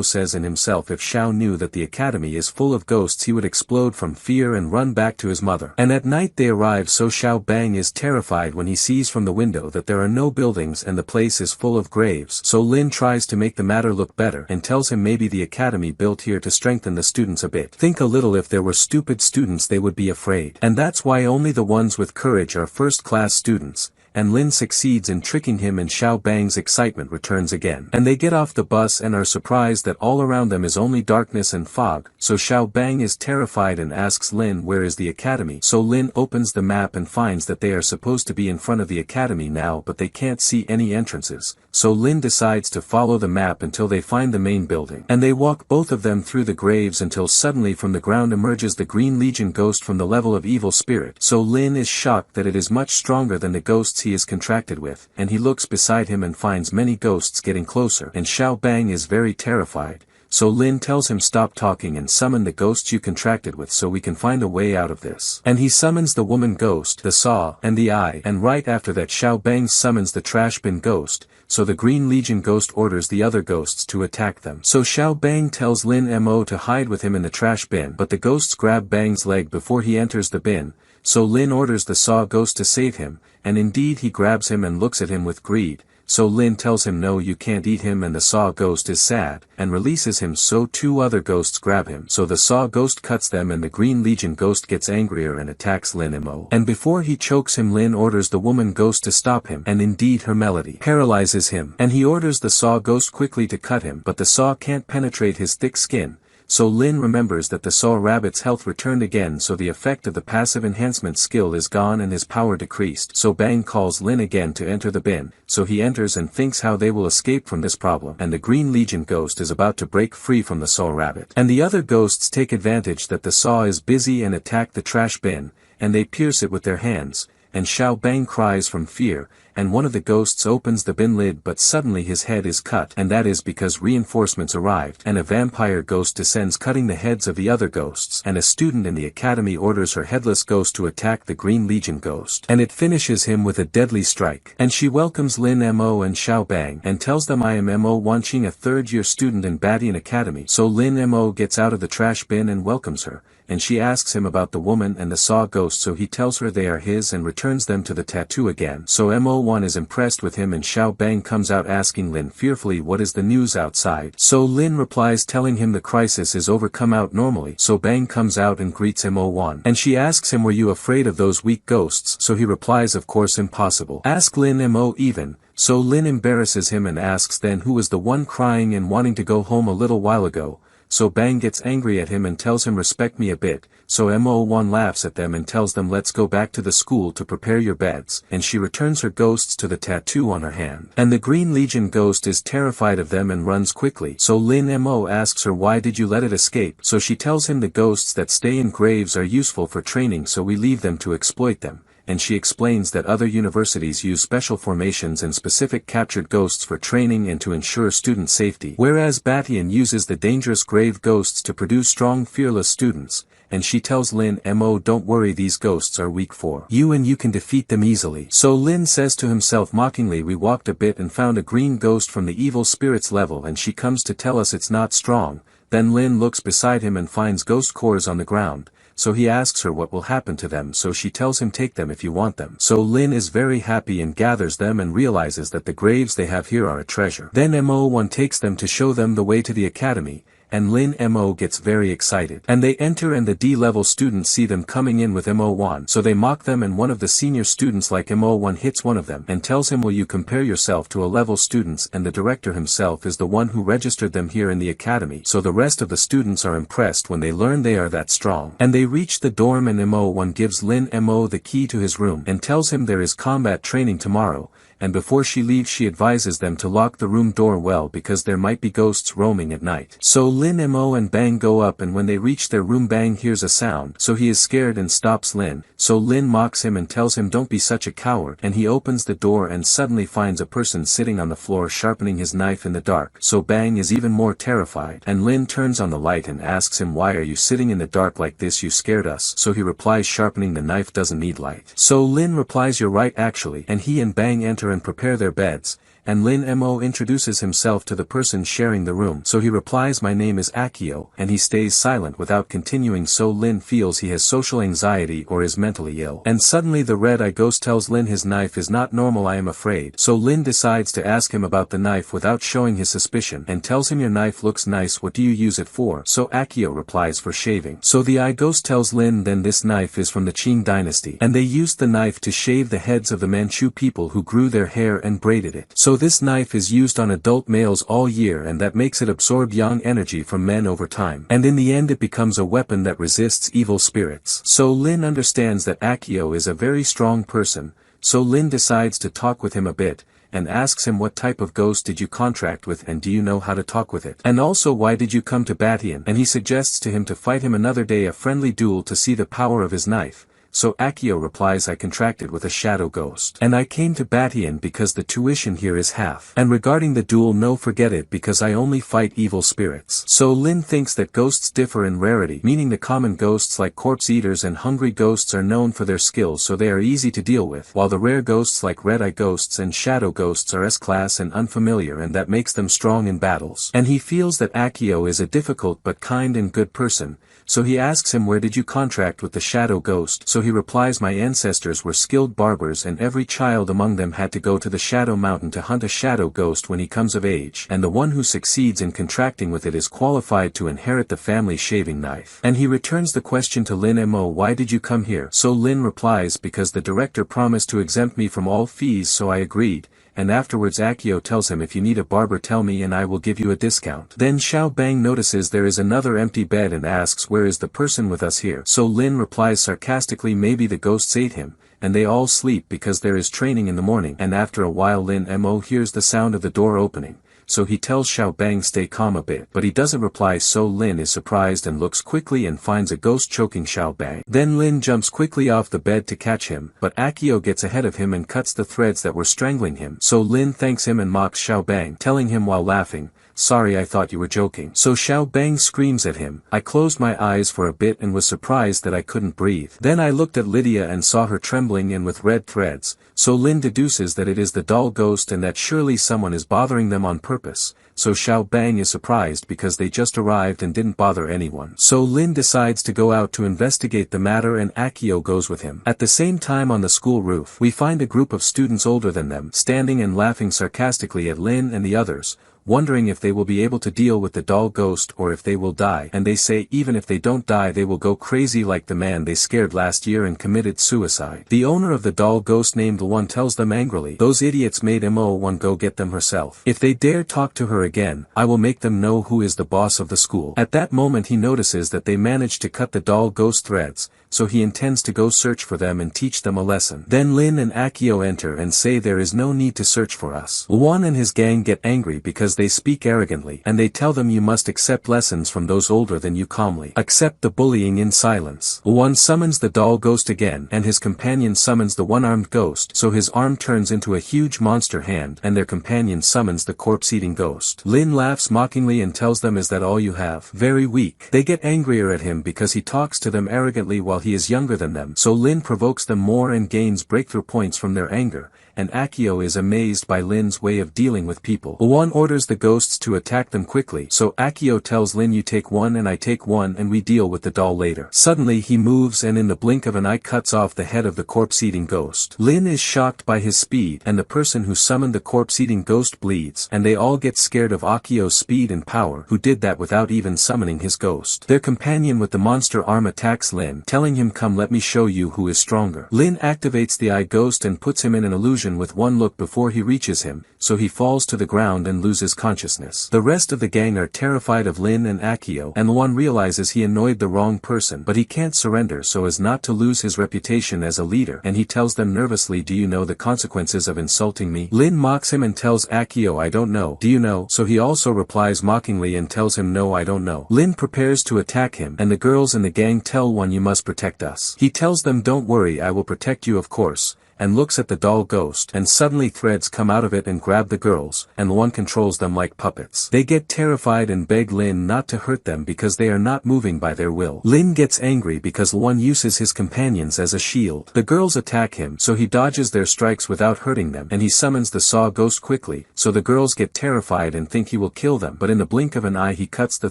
says in himself if Xiao knew that the academy is full of ghosts he would explode from fear and run back to his mother. And at night they arrive so Xiao Bang is terrified when he sees from the window that there are no buildings and the place is full of graves. So Lin tries to make the matter look better and tells him maybe the academy built here to strengthen the students a bit. Think a little if there were stupid students they would be afraid. And that's why only the ones with courage are first-class students. And Lin succeeds in tricking him and Xiao Bang's excitement returns again. And they get off the bus and are surprised that all around them is only darkness and fog, so Xiao Bang is terrified and asks Lin where is the academy. So Lin opens the map and finds that they are supposed to be in front of the academy now but they can't see any entrances. So Lin decides to follow the map until they find the main building. And they walk both of them through the graves until suddenly from the ground emerges the Green Legion ghost from the level of evil spirit. So Lin is shocked that it is much stronger than the ghosts he is contracted with, and he looks beside him and finds many ghosts getting closer, and Xiao Bang is very terrified. So Lin tells him stop talking and summon the ghosts you contracted with so we can find a way out of this. And he summons the woman ghost, the saw, and the eye, and right after that Xiao Bang summons the trash bin ghost, so the Green Legion ghost orders the other ghosts to attack them. So Xiao Bang tells Lin Mo to hide with him in the trash bin but the ghosts grab Bang's leg before he enters the bin, so Lin orders the saw ghost to save him, and indeed he grabs him and looks at him with greed. So Lin tells him no you can't eat him and the saw ghost is sad, and releases him so 2 other ghosts grab him. So the saw ghost cuts them and the Green Legion ghost gets angrier and attacks Lin Mo. And before he chokes him Lin orders the woman ghost to stop him, and indeed her melody paralyzes him. And he orders the saw ghost quickly to cut him but the saw can't penetrate his thick skin. so Lin remembers that the Saw Rabbit's health returned again, so the effect of the passive enhancement skill is gone and his power decreased. So Bang calls Lin again to enter the bin, so he enters and thinks how they will escape from this problem, and the Green Legion ghost is about to break free from the Saw Rabbit. And the other ghosts take advantage that the Saw is busy and attack the trash bin, and they pierce it with their hands, and Xiao Bang cries from fear, and one of the ghosts opens the bin lid, but suddenly his head is cut, and that is because reinforcements arrived, and a vampire ghost descends cutting the heads of the other ghosts, and a student in the academy orders her headless ghost to attack the Green Legion ghost, and it finishes him with a deadly strike. And she welcomes Lin Mo and Xiao Bang, and tells them I am Mo Wanqing, a third-year student in Batian Academy. So Lin Mo gets out of the trash bin and welcomes her, and she asks him about the woman and the Saw ghost, so he tells her they are his and returns them to the tattoo again. So Mo1 is impressed with him, and Xiao Bang comes out asking Lin fearfully what is the news outside. So Lin replies telling him the crisis is over, come out normally. So Bang comes out and greets Mo1, and she asks him were you afraid of those weak ghosts, so he replies of course impossible. Ask Lin Mo even. So Lin embarrasses him and asks then who was the one crying and wanting to go home a little while ago. So Bang gets angry at him and tells him respect me a bit, so Mo1 laughs at them and tells them let's go back to the school to prepare your beds, and she returns her ghosts to the tattoo on her hand. And the Green Legion ghost is terrified of them and runs quickly, so Lin Mo asks her why did you let it escape, so she tells him the ghosts that stay in graves are useful for training, so we leave them to exploit them. And she explains that other universities use special formations and specific captured ghosts for training and to ensure student safety, whereas Batian uses the dangerous grave ghosts to produce strong fearless students, and she tells Lin Mo don't worry, these ghosts are weak for you and you can defeat them easily. So Lin says to himself mockingly we walked a bit and found a green ghost from the evil spirits level, and she comes to tell us it's not strong. Then Lin looks beside him and finds ghost cores on the ground. So he asks her what will happen to them, so she tells him take them if you want them. So Lin is very happy and gathers them and realizes that the graves they have here are a treasure. Then Mo1 takes them to show them the way to the academy, and Lin Mo gets very excited. And they enter and the D-level students see them coming in with Mo1, so they mock them, and one of the senior students like Mo1 hits one of them and tells him will you compare yourself to a level students, and the director himself is the one who registered them here in the academy, so the rest of the students are impressed when they learn they are that strong. And they reach the dorm and Mo1 gives Lin Mo the key to his room and tells him there is combat training tomorrow, and before she leaves she advises them to lock the room door well because there might be ghosts roaming at night. So Lin Mo and Bang go up, and when they reach their room Bang hears a sound, so he is scared and stops Lin. So Lin mocks him and tells him don't be such a coward, and he opens the door and suddenly finds a person sitting on the floor sharpening his knife in the dark. So Bang is even more terrified, and Lin turns on the light and asks him why are you sitting in the dark like this, you scared us. So he replies sharpening the knife doesn't need light. So Lin replies you're right actually, and he and Bang enter and prepare their beds, and Lin Mo introduces himself to the person sharing the room, so he replies my name is Akio, and he stays silent without continuing, so Lin feels he has social anxiety or is mentally ill. And suddenly the red-eye ghost tells Lin his knife is not normal, I am afraid. So Lin decides to ask him about the knife without showing his suspicion, and tells him your knife looks nice, what do you use it for? So Akio replies for shaving. So the eye ghost tells Lin then this knife is from the Qing dynasty, and they used the knife to shave the heads of the Manchu people who grew their hair and braided it. So this knife is used on adult males all year, and that makes it absorb yang energy from men over time, and in the end it becomes a weapon that resists evil spirits. So Lin understands that Akio is a very strong person, so Lin decides to talk with him a bit, and asks him what type of ghost did you contract with and do you know how to talk with it? And also why did you come to Batian? And he suggests to him to fight him another day, a friendly duel to see the power of his knife. So Akio replies I contracted with a shadow ghost, and I came to Batian because the tuition here is half. And regarding the duel, no, forget it because I only fight evil spirits. So Lin thinks that ghosts differ in rarity, meaning the common ghosts like corpse eaters and hungry ghosts are known for their skills, so they are easy to deal with, while the rare ghosts like red-eye ghosts and shadow ghosts are S-class and unfamiliar, and that makes them strong in battles. And he feels that Akio is a difficult but kind and good person, so he asks him where did you contract with the shadow ghost? So he replies my ancestors were skilled barbers, and every child among them had to go to the Shadow Mountain to hunt a shadow ghost when he comes of age, and the one who succeeds in contracting with it is qualified to inherit the family shaving knife. And he returns the question to Lin Mo, why did you come here? So Lin replies because the director promised to exempt me from all fees, so I agreed, and afterwards Akio tells him if you need a barber tell me and I will give you a discount. Then Xiao Bang notices there is another empty bed and asks where is the person with us here. So Lin replies sarcastically maybe the ghosts ate him, and they all sleep because there is training in the morning. And after a while Lin Mo hears the sound of the door opening, so he tells Xiao Bang stay calm a bit, but he doesn't reply, so Lin is surprised and looks quickly and finds a ghost choking Xiao Bang. Then Lin jumps quickly off the bed to catch him, but Akio gets ahead of him and cuts the threads that were strangling him. So Lin thanks him and mocks Xiao Bang, telling him while laughing, "Sorry, I thought you were joking." So Xiao Bang screams at him. I closed my eyes for a bit and was surprised that I couldn't breathe. Then I looked at Lydia and saw her trembling and with red threads, so Lin deduces that it is the doll ghost and that surely someone is bothering them on purpose. So Xiao Bang is surprised because they just arrived and didn't bother anyone. So Lin decides to go out to investigate the matter and Akio goes with him. At the same time on the school roof, we find a group of students older than them standing and laughing sarcastically at Lin and the others, wondering if they will be able to deal with the doll ghost or if they will die, and they say even if they don't die they will go crazy like the man they scared last year and committed suicide. The owner of the doll ghost named One tells them angrily, "Those idiots made Mo1 go get them herself. If they dare talk to her again, I will make them know who is the boss of the school." At that moment he notices that they managed to cut the doll ghost threads, so he intends to go search for them and teach them a lesson. Then Lin and Akio enter and say there is no need to search for us. One and his gang get angry because they speak arrogantly, and they tell them you must accept lessons from those older than you calmly. Accept the bullying in silence. One summons the doll ghost again and his companion summons the one-armed ghost, so his arm turns into a huge monster hand and their companion summons the corpse-eating ghost. Lin laughs mockingly and tells them is that all you have? Very weak. They get angrier at him because he talks to them arrogantly while he is younger than them, so Lin provokes them more and gains breakthrough points from their anger, and Akio is amazed by Lin's way of dealing with people. One orders the ghosts to attack them quickly, so Akio tells Lin you take one and I take one and we deal with the doll later. Suddenly he moves and in the blink of an eye cuts off the head of the corpse-eating ghost. Lin is shocked by his speed and the person who summoned the corpse-eating ghost bleeds, and they all get scared of Akio's speed and power, who did that without even summoning his ghost. Their companion with the monster arm attacks Lin, telling him come let me show you who is stronger. Lin activates the eye ghost and puts him in an illusion with one look before he reaches him, so he falls to the ground and loses consciousness. The rest of the gang are terrified of Lin and Akio, and One realizes he annoyed the wrong person, but he can't surrender so as not to lose his reputation as a leader, and he tells them nervously, do you know the consequences of insulting me? Lin mocks him and tells Akio I don't know. Do you know? So he also replies mockingly and tells him no I don't know. Lin prepares to attack him, and the girls in the gang tell One you must protect us. He tells them don't worry I will protect you of course, and looks at the doll ghost, and suddenly threads come out of it and grab the girls, and One controls them like puppets. They get terrified and beg Lin not to hurt them because they are not moving by their will. Lin gets angry because One uses his companions as a shield. The girls attack him, so he dodges their strikes without hurting them, and he summons the saw ghost quickly, so the girls get terrified and think he will kill them, but in the blink of an eye he cuts the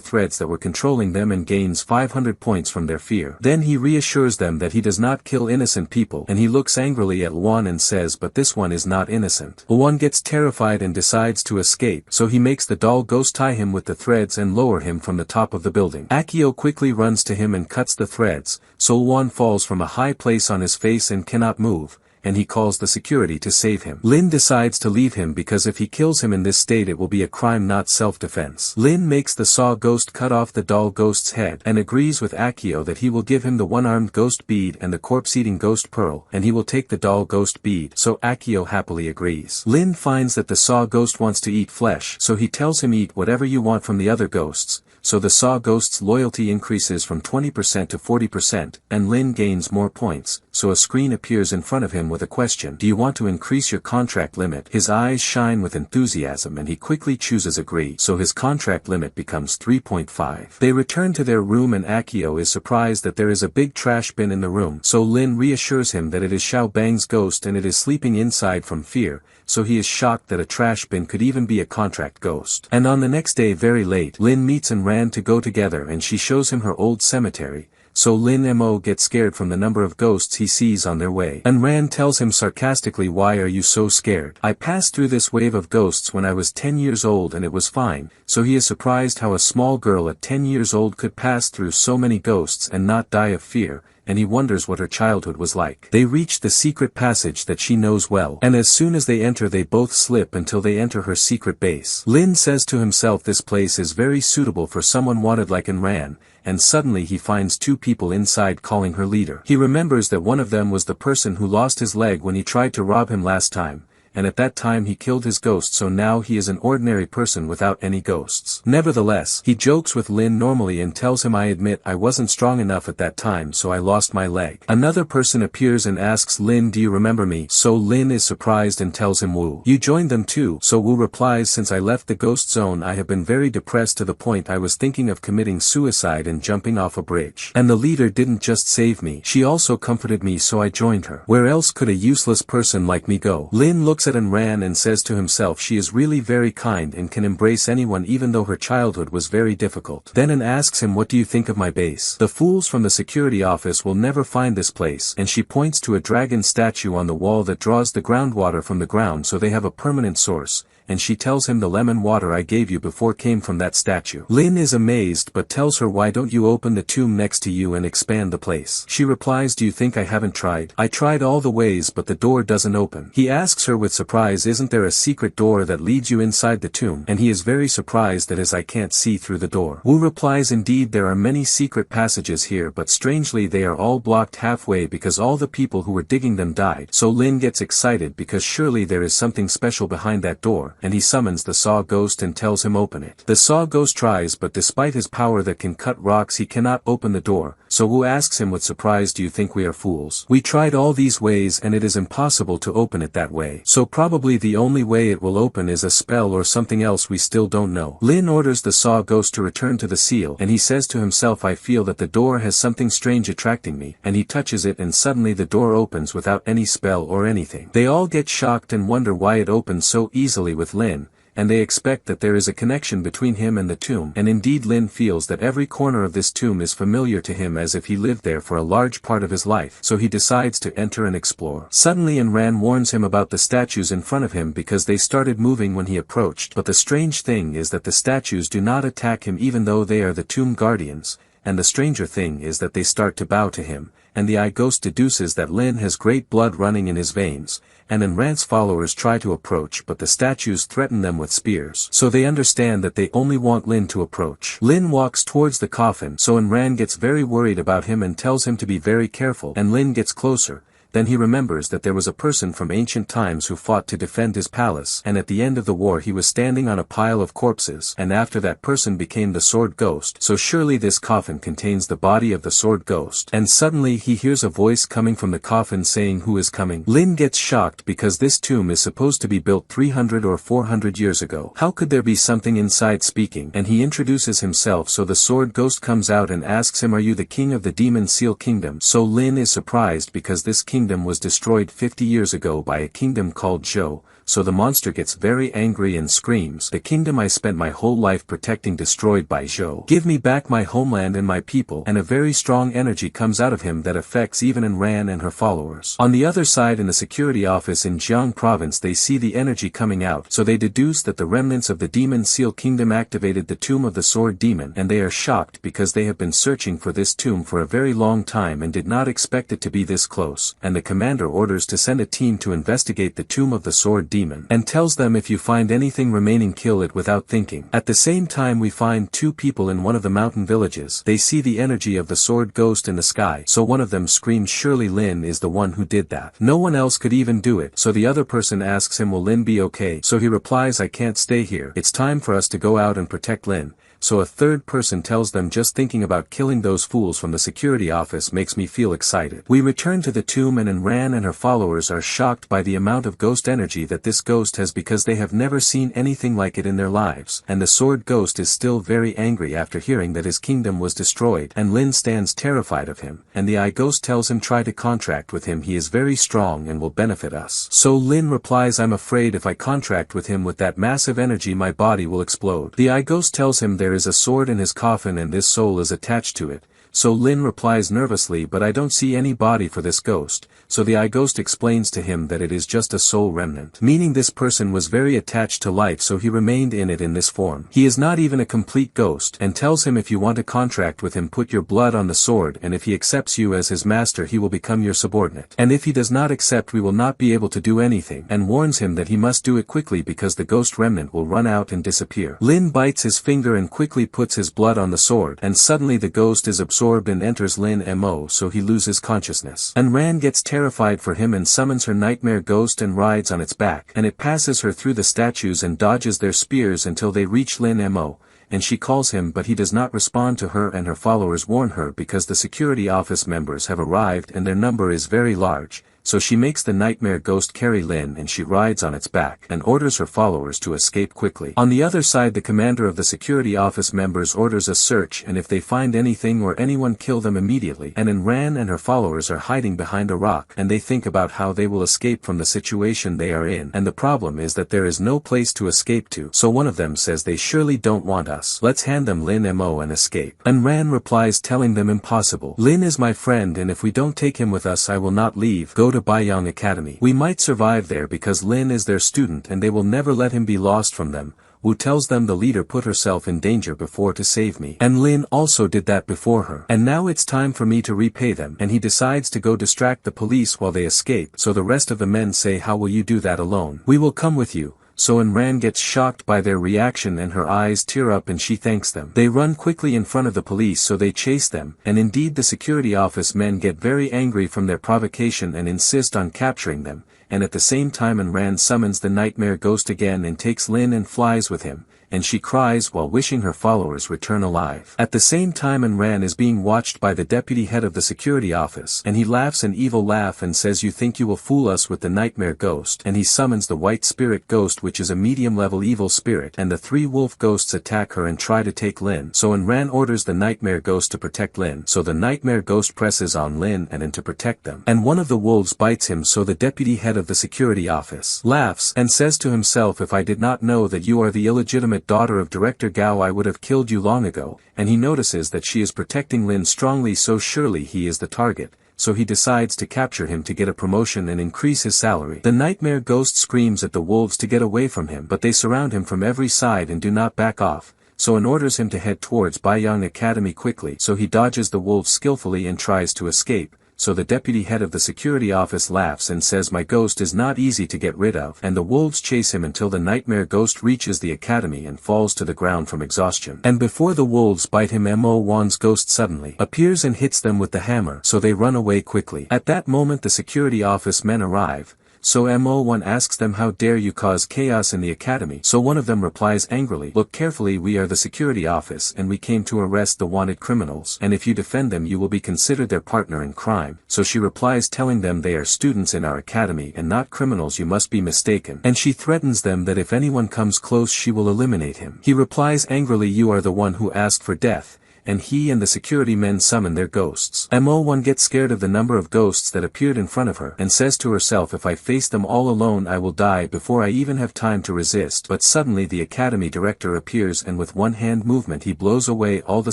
threads that were controlling them and gains 500 points from their fear. Then he reassures them that he does not kill innocent people, and he looks angrily at One and says but this one is not innocent. One gets terrified and decides to escape, so he makes the doll ghost tie him with the threads and lower him from the top of the building. Akio quickly runs to him and cuts the threads, so One falls from a high place on his face and cannot move, and he calls the security to save him. Lin decides to leave him because if he kills him in this state it will be a crime not self-defense. Lin makes the saw ghost cut off the doll ghost's head and agrees with Akio that he will give him the one-armed ghost bead and the corpse-eating ghost pearl, and he will take the doll ghost bead, so Akio happily agrees. Lin finds that the saw ghost wants to eat flesh, so he tells him eat whatever you want from the other ghosts, so the saw ghost's loyalty increases from 20% to 40%, and Lin gains more points, so a screen appears in front of him with a question, do you want to increase your contract limit? His eyes shine with enthusiasm and he quickly chooses agree, so his contract limit becomes 3.5. They return to their room and Akio is surprised that there is a big trash bin in the room, so Lin reassures him that it is Xiao Bang's ghost and it is sleeping inside from fear, so he is shocked that a trash bin could even be a contract ghost. And on the next day very late, Lin meets Enran to go together and she shows him her old cemetery, so Lin Mo gets scared from the number of ghosts he sees on their way. Enran tells him sarcastically, why are you so scared? I passed through this wave of ghosts when I was 10 years old and it was fine, so he is surprised how a small girl at 10 years old could pass through so many ghosts and not die of fear, and he wonders what her childhood was like. They reach the secret passage that she knows well, and as soon as they enter they both slip until they enter her secret base. Lin says to himself this place is very suitable for someone wanted like Enran, and suddenly he finds two people inside calling her leader. He remembers that one of them was the person who lost his leg when he tried to rob him last time, and at that time he killed his ghost, so now he is an ordinary person without any ghosts. Nevertheless, he jokes with Lin normally and tells him, I admit I wasn't strong enough at that time, so I lost my leg. Another person appears and asks Lin, do you remember me? So Lin is surprised and tells him, Wu, you joined them too. So Wu replies, since I left the ghost zone I have been very depressed to the point I was thinking of committing suicide and jumping off a bridge. And the leader didn't just save me, she also comforted me, so I joined her. Where else could a useless person like me go? Lin looks at Enran and says to himself, she is really very kind and can embrace anyone even though her childhood was very difficult. Then An asks him, what do you think of my base? The fools from the security office will never find this place, and she points to a dragon statue on the wall that draws the groundwater from the ground, so they have a permanent source, and she tells him the lemon water I gave you before came from that statue. Lin is amazed but tells her, why don't you open the tomb next to you and expand the place? She replies, do you think I haven't tried? I tried all the ways but the door doesn't open. He asks her with surprise, isn't there a secret door that leads you inside the tomb? And he is very surprised that as I can't see through the door. Wu replies, indeed there are many secret passages here, but strangely they are all blocked halfway because all the people who were digging them died. So Lin gets excited because surely there is something special behind that door, and he summons the saw ghost and tells him open it. The saw ghost tries, but despite his power that can cut rocks he cannot open the door, so Wu asks him with surprise, do you think we are fools? We tried all these ways and it is impossible to open it that way, so probably the only way it will open is a spell or something else we still don't know. Lin orders the saw ghost to return to the seal, and he says to himself, I feel that the door has something strange attracting me, and he touches it and suddenly the door opens without any spell or anything. They all get shocked and wonder why it opens so easily with Lin, and they expect that there is a connection between him and the tomb, and indeed Lin feels that every corner of this tomb is familiar to him as if he lived there for a large part of his life, so he decides to enter and explore. Suddenly Enran warns him about the statues in front of him because they started moving when he approached, but the strange thing is that the statues do not attack him even though they are the tomb guardians, and the stranger thing is that they start to bow to him, and the eye ghost deduces that Lin has great blood running in his veins, and Enran's followers try to approach but the statues threaten them with spears, so they understand that they only want Lin to approach. Lin walks towards the coffin, so Enran gets very worried about him and tells him to be very careful, and Lin gets closer. Then he remembers that there was a person from ancient times who fought to defend his palace, and at the end of the war he was standing on a pile of corpses, and after that person became the sword ghost, so surely this coffin contains the body of the sword ghost. And suddenly he hears a voice coming from the coffin saying, who is coming? Lin gets shocked because this tomb is supposed to be built 300 or 400 years ago. How could there be something inside speaking? And he introduces himself, so the sword ghost comes out and asks him, are you the king of the demon seal kingdom? So Lin is surprised because this kingdom was destroyed 50 years ago by a kingdom called Zhou, so the monster gets very angry and screams, the kingdom I spent my whole life protecting destroyed by Zhou. Give me back my homeland and my people. And a very strong energy comes out of him that affects even Enran and her followers. On the other side in the security office in Jiang province they see the energy coming out, so they deduce that the remnants of the demon seal kingdom activated the tomb of the sword demon, and they are shocked because they have been searching for this tomb for a very long time and did not expect it to be this close, and the commander orders to send a team to investigate the tomb of the sword demon, and tells them if you find anything remaining kill it without thinking. At the same time we find two people in one of the mountain villages. They see the energy of the sword ghost in the sky, so one of them screams, surely Lin is the one who did that. No one else could even do it, so the other person asks him, will Lin be okay? So he replies, I can't stay here, it's time for us to go out and protect Lin. So a third person tells them, just thinking about killing those fools from the security office makes me feel excited. We return to the tomb and Enran and her followers are shocked by the amount of ghost energy that this ghost has because they have never seen anything like it in their lives, and the sword ghost is still very angry after hearing that his kingdom was destroyed, and Lin stands terrified of him, and the eye ghost tells him try to contract with him, he is very strong and will benefit us. So Lin replies, I'm afraid if I contract with him with that massive energy my body will explode. The eye ghost tells him there there is a sword in his coffin and this soul is attached to it. So Lin replies nervously, but I don't see any body for this ghost. So the eye ghost explains to him that it is just a soul remnant, meaning this person was very attached to life, so he remained in it in this form. He is not even a complete ghost, and tells him if you want a contract with him, put your blood on the sword, and if he accepts you as his master he will become your subordinate. And if he does not accept we will not be able to do anything, and warns him that he must do it quickly because the ghost remnant will run out and disappear. Lin bites his finger and quickly puts his blood on the sword, and suddenly the ghost is absorbed and enters Lin Mo, so he loses consciousness. Enran gets terrified for him and summons her nightmare ghost and rides on its back, and it passes her through the statues and dodges their spears until they reach Lin Mo, and she calls him but he does not respond to her, and her followers warn her because the security office members have arrived and their number is very large. So she makes the nightmare ghost carry Lin and she rides on its back and orders her followers to escape quickly. On the other side, the commander of the security office members orders a search, and if they find anything or anyone, kill them immediately. And Enran and her followers are hiding behind a rock, and they think about how they will escape from the situation they are in, and the problem is that there is no place to escape to. So one of them says they surely don't want us. Let's hand them Lin Mo and escape. Enran replies telling them impossible. Lin is my friend and if we don't take him with us I will not leave. Go to Batian Academy. We might survive there because Lin is their student and they will never let him be lost from them. Wu tells them the leader put herself in danger before to save me. And Lin also did that before her. And now it's time for me to repay them. And he decides to go distract the police while they escape. So the rest of the men say, how will you do that alone? We will come with you. So Enran gets shocked by their reaction and her eyes tear up and she thanks them. They run quickly in front of the police, so they chase them, and indeed the security office men get very angry from their provocation and insist on capturing them, and at the same time Enran summons the nightmare ghost again and takes Lin and flies with him, and she cries while wishing her followers return alive. At the same time Enran is being watched by the deputy head of the security office, and he laughs an evil laugh and says, you think you will fool us with the nightmare ghost, and he summons the white spirit ghost, which is a medium level evil spirit, and the three wolf ghosts attack her and try to take Lin. So Enran orders the nightmare ghost to protect Lin, so the nightmare ghost presses on Lin and to protect them, and one of the wolves bites him, so the deputy head of the security office laughs and says to himself, if I did not know that you are the illegitimate daughter of Director Gao I would have killed you long ago, and he notices that she is protecting Lin strongly, so surely he is the target, so he decides to capture him to get a promotion and increase his salary. The nightmare ghost screams at the wolves to get away from him, but they surround him from every side and do not back off, so Enran orders him to head towards Batian Academy quickly, so he dodges the wolves skillfully and tries to escape. So the deputy head of the security office laughs and says, my ghost is not easy to get rid of, and the wolves chase him until the nightmare ghost reaches the academy and falls to the ground from exhaustion. And before the wolves bite him, Mo Wan's ghost suddenly appears and hits them with the hammer, so they run away quickly. At that moment the security office men arrive. So Mo1 asks them, how dare you cause chaos in the academy? So one of them replies angrily, look carefully, we are the security office and we came to arrest the wanted criminals, and if you defend them you will be considered their partner in crime. So she replies telling them they are students in our academy and not criminals, you must be mistaken. And she threatens them that if anyone comes close she will eliminate him. He replies angrily, you are the one who asked for death. And he and the security men summon their ghosts. Mo1 gets scared of the number of ghosts that appeared in front of her and says to herself, if I face them all alone I will die before I even have time to resist. But suddenly the academy director appears and with one hand movement he blows away all the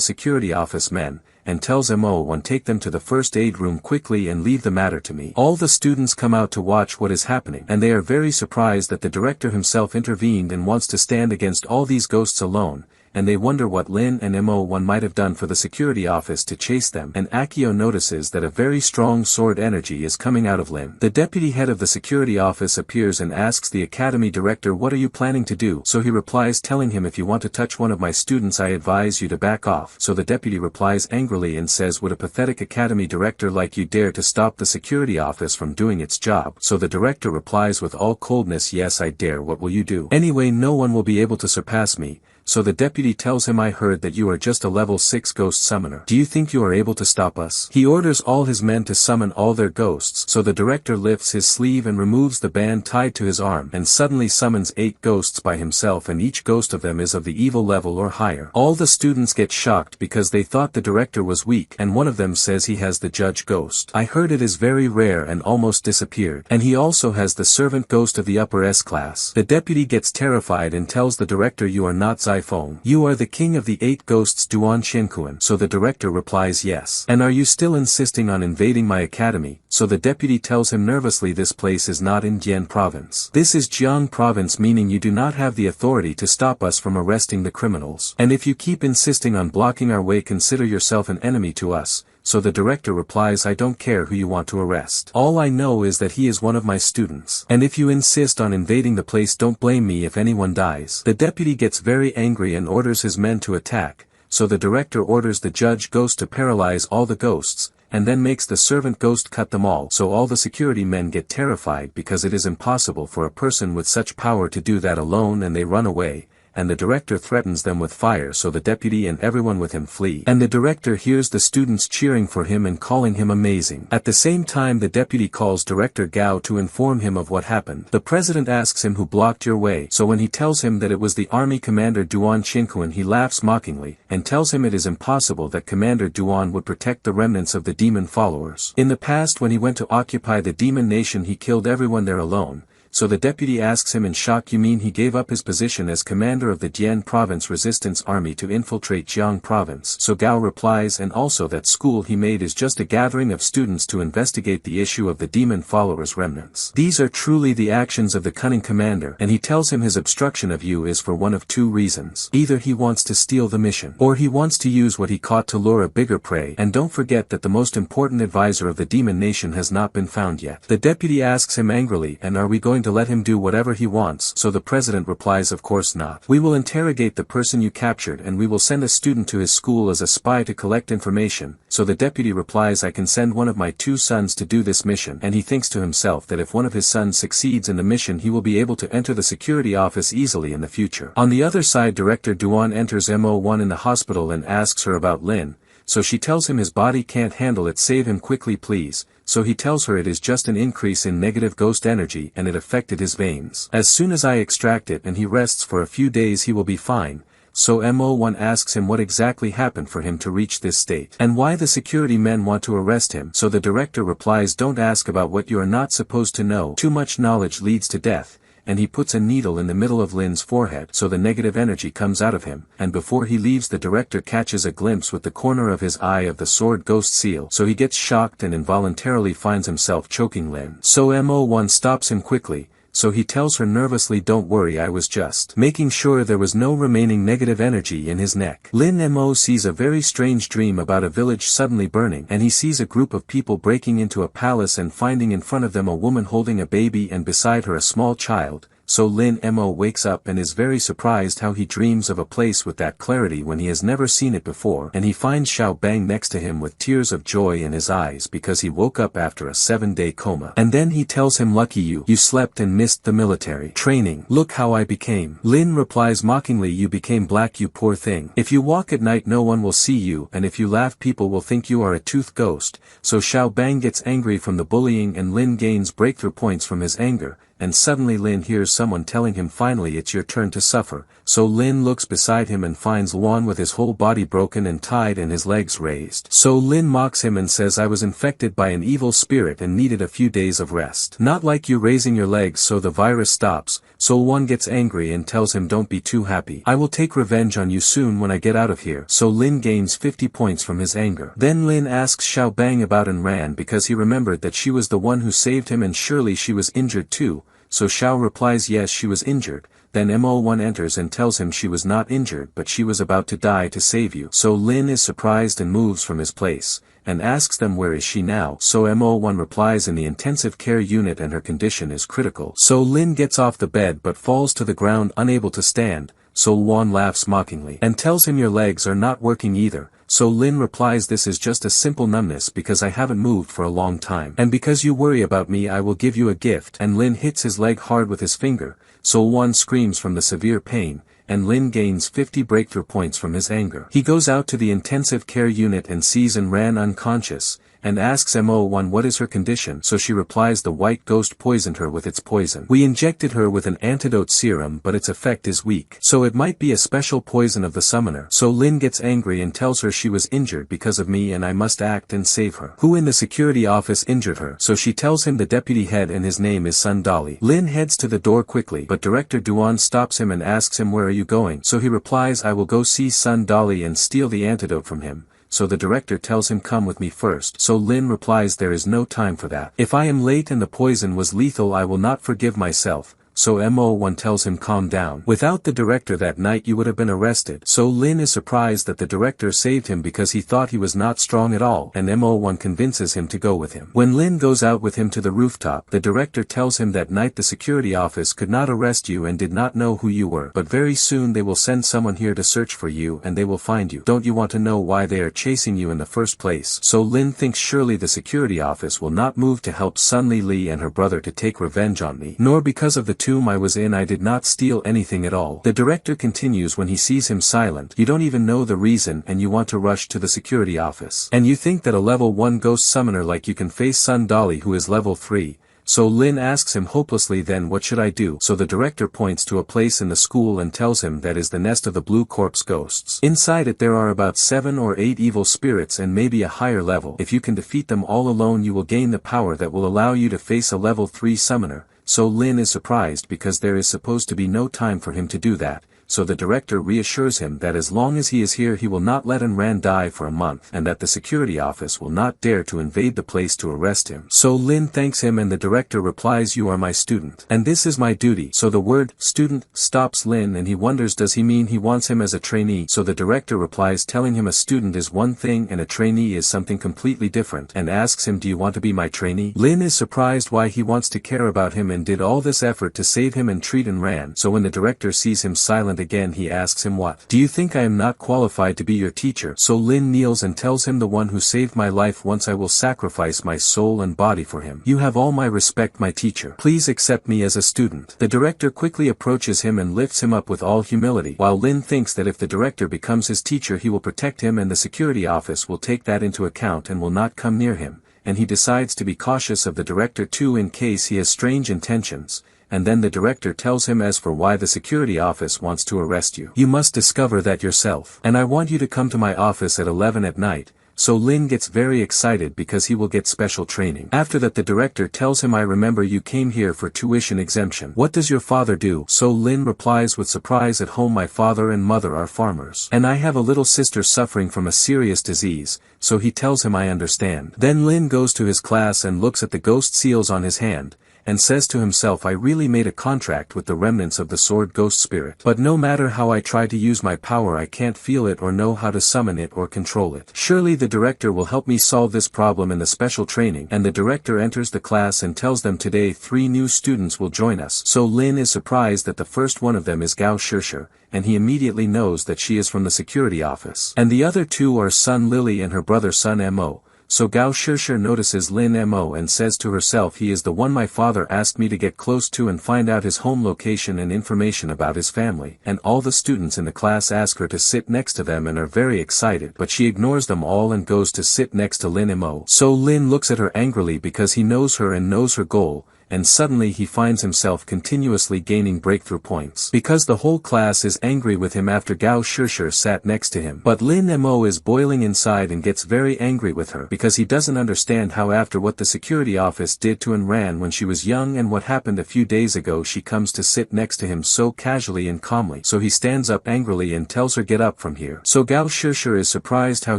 security office men, and tells Mo1 take them to the first aid room quickly and leave the matter to me. All the students come out to watch what is happening, and they are very surprised that the director himself intervened and wants to stand against all these ghosts alone, and they wonder what Lin and Mo1 might have done for the security office to chase them. And Akio notices that a very strong sword energy is coming out of Lin. The deputy head of the security office appears and asks the academy director, what are you planning to do? So he replies telling him, if you want to touch one of my students I advise you to back off. So the deputy replies angrily and says, would a pathetic academy director like you dare to stop the security office from doing its job? So the director replies with all coldness, yes I dare, what will you do? Anyway, no one will be able to surpass me. So the deputy tells him, I heard that you are just a level 6 ghost summoner. Do you think you are able to stop us? He orders all his men to summon all their ghosts. So the director lifts his sleeve and removes the band tied to his arm and suddenly summons 8 ghosts by himself, and each ghost of them is of the evil level or higher. All the students get shocked because they thought the director was weak, and one of them says he has the judge ghost. I heard it is very rare and almost disappeared. And he also has the servant ghost of the upper S class. The deputy gets terrified and tells the director, you are not iPhone. You are the king of the 8 ghosts Duan Shenkuan. So the director replies yes. And are you still insisting on invading my academy? So the deputy tells him nervously this place is not in Jian province. This is Jiang province, meaning you do not have the authority to stop us from arresting the criminals. And if you keep insisting on blocking our way, consider yourself an enemy to us. So the director replies, I don't care who you want to arrest. All I know is that he is one of my students. And if you insist on invading the place, don't blame me if anyone dies. The deputy gets very angry and orders his men to attack. So the director orders the judge ghost to paralyze all the ghosts, and then makes the servant ghost cut them all. So all the security men get terrified because it is impossible for a person with such power to do that alone, and they run away. And the director threatens them with fire, so the deputy and everyone with him flee. And the director hears the students cheering for him and calling him amazing. At the same time, the deputy calls Director Gao to inform him of what happened. The president asks him who blocked your way. So when he tells him that it was the army commander Duan Shinkuan, he laughs mockingly, and tells him it is impossible that Commander Duan would protect the remnants of the demon followers. In the past, when he went to occupy the demon nation, he killed everyone there alone. So the deputy asks him in shock, you mean he gave up his position as commander of the Jian province resistance army to infiltrate Jiang province? So Gao replies, and also that school he made is just a gathering of students to investigate the issue of the demon followers' remnants. These are truly the actions of the cunning commander, and he tells him his obstruction of you is for one of 2 reasons. Either he wants to steal the mission, or he wants to use what he caught to lure a bigger prey. And don't forget that the most important advisor of the demon nation has not been found yet. The deputy asks him angrily, and are we going to let him do whatever he wants? So the president replies, of course not. We will interrogate the person you captured, and we will send a student to his school as a spy to collect information. So the deputy replies, I can send one of my 2 sons to do this mission. And he thinks to himself that if one of his sons succeeds in the mission, he will be able to enter the security office easily in the future. On the other side, Director Duan enters MO1 in the hospital and asks her about Lin. So she tells him his body can't handle it, save him quickly please. So he tells her it is just an increase in negative ghost energy and it affected his veins. As soon as I extract it and he rests for a few days, he will be fine. So MO1 asks him what exactly happened for him to reach this state, and why the security men want to arrest him. So the director replies, don't ask about what you are not supposed to know. Too much knowledge leads to death. And he puts a needle in the middle of Lin's forehead so the negative energy comes out of him, and before he leaves the director catches a glimpse with the corner of his eye of the sword ghost seal, so he gets shocked and involuntarily finds himself choking Lin. So MO1 stops him quickly. So he tells her nervously, don't worry, I was just making sure there was no remaining negative energy in his neck. Lin Mo sees a very strange dream about a village suddenly burning, and he sees a group of people breaking into a palace and finding in front of them a woman holding a baby and beside her a small child. So Lin Mo wakes up and is very surprised how he dreams of a place with that clarity when he has never seen it before, and he finds Xiao Bang next to him with tears of joy in his eyes because he woke up after a 7-day coma. And then he tells him, lucky you slept and missed the military training. Look how I became. Lin replies mockingly, you became black, you poor thing. If you walk at night no one will see you, and if you laugh people will think you are a tooth ghost. So Xiao Bang gets angry from the bullying and Lin gains breakthrough points from his anger. And suddenly Lin hears someone telling him, finally it's your turn to suffer. So Lin looks beside him and finds Luan with his whole body broken and tied and his legs raised. So Lin mocks him and says, I was infected by an evil spirit and needed a few days of rest. Not like you raising your legs so the virus stops. So Luan gets angry and tells him, don't be too happy. I will take revenge on you soon when I get out of here. So Lin gains 50 points from his anger. Then Lin asks Xiao Bang about Enran because he remembered that she was the one who saved him and surely she was injured too. So Xiao replies, yes, she was injured. Then Mo1 enters and tells him she was not injured but she was about to die to save you. So Lin is surprised and moves from his place, and asks them where is she now. So Mo1 replies, in the intensive care unit and her condition is critical. So Lin gets off the bed but falls to the ground unable to stand. So Luan laughs mockingly and tells him your legs are not working either. So Lin replies, this is just a simple numbness because I haven't moved for a long time. And because you worry about me I will give you a gift. And Lin hits his leg hard with his finger. So Luan screams from the severe pain, and Lin gains 50 breakthrough points from his anger. He goes out to the intensive care unit and sees Enran unconscious, and asks Mo1 what is her condition, so she replies the white ghost poisoned her with its poison. We injected her with an antidote serum but its effect is weak, so it might be a special poison of the summoner. So Lin gets angry and tells her she was injured because of me and I must act and save her. Who in the security office injured her? So she tells him the deputy head and his name is Sun Dali. Lin heads to the door quickly, but Director Duan stops him and asks him where are you going? So he replies I will go see Sun Dali and steal the antidote from him. So the director tells him come with me first. So Lin replies there is no time for that. If I am late and the poison was lethal I will not forgive myself. So Mo1 tells him calm down. Without the director that night you would have been arrested. So Lin is surprised that the director saved him because he thought he was not strong at all, and Mo1 convinces him to go with him. When Lin goes out with him to the rooftop, the director tells him that night the security office could not arrest you and did not know who you were, but very soon they will send someone here to search for you and they will find you. Don't you want to know why they are chasing you in the first place? So Lin thinks surely the security office will not move to help Sun Li and her brother to take revenge on me, nor because of the tomb I was in I did not steal anything at all. The director continues when he sees him silent. You don't even know the reason and you want to rush to the security office. And you think that a level 1 ghost summoner like you can face Sun Dali who is level 3. So Lin asks him hopelessly then what should I do? So the director points to a place in the school and tells him that is the nest of the blue corpse ghosts. Inside it there are about 7 or 8 evil spirits and maybe a higher level. If you can defeat them all alone you will gain the power that will allow you to face a level 3 summoner. So Lin is surprised because there is supposed to be no time for him to do that. So the director reassures him that as long as he is here he will not let Enran die for a month and that the security office will not dare to invade the place to arrest him. So Lin thanks him and the director replies you are my student. And this is my duty. So the word student stops Lin and he wonders does he mean he wants him as a trainee? So the director replies telling him a student is one thing and a trainee is something completely different and asks him do you want to be my trainee? Lin is surprised why he wants to care about him and did all this effort to save him and treat Enran. So when the director sees him silent again he asks him what? Do you think I am not qualified to be your teacher? So Lin kneels and tells him the one who saved my life once I will sacrifice my soul and body for him. You have all my respect my teacher. Please accept me as a student. The director quickly approaches him and lifts him up with all humility, while Lin thinks that if the director becomes his teacher he will protect him and the security office will take that into account and will not come near him, and he decides to be cautious of the director too in case he has strange intentions. And then the director tells him as for why the security office wants to arrest you. You must discover that yourself. And I want you to come to my office at 11 at night. So Lin gets very excited because he will get special training. After that the director tells him I remember you came here for tuition exemption. What does your father do? So Lin replies with surprise at home my father and mother are farmers. And I have a little sister suffering from a serious disease. So he tells him I understand. Then Lin goes to his class and looks at the ghost seals on his hand, and says to himself I really made a contract with the remnants of the sword ghost spirit. But no matter how I try to use my power I can't feel it or know how to summon it or control it. Surely the director will help me solve this problem in the special training. And the director enters the class and tells them today 3 new students will join us. So Lin is surprised that the first one of them is Gao Shishir, and he immediately knows that she is from the security office. And the other 2 are Sun Lily and her brother Sun Mo. So Gao Shishir notices Lin Mo and says to herself he is the one my father asked me to get close to and find out his home location and information about his family. And all the students in the class ask her to sit next to them and are very excited, but she ignores them all and goes to sit next to Lin Mo. So Lin looks at her angrily because he knows her and knows her goal. And suddenly he finds himself continuously gaining breakthrough points. Because the whole class is angry with him after Gao Shishir sat next to him. But Lin Mo is boiling inside and gets very angry with her because he doesn't understand how after what the security office did to Enran when she was young and what happened a few days ago she comes to sit next to him so casually and calmly. So he stands up angrily and tells her get up from here. So Gao Shishir is surprised how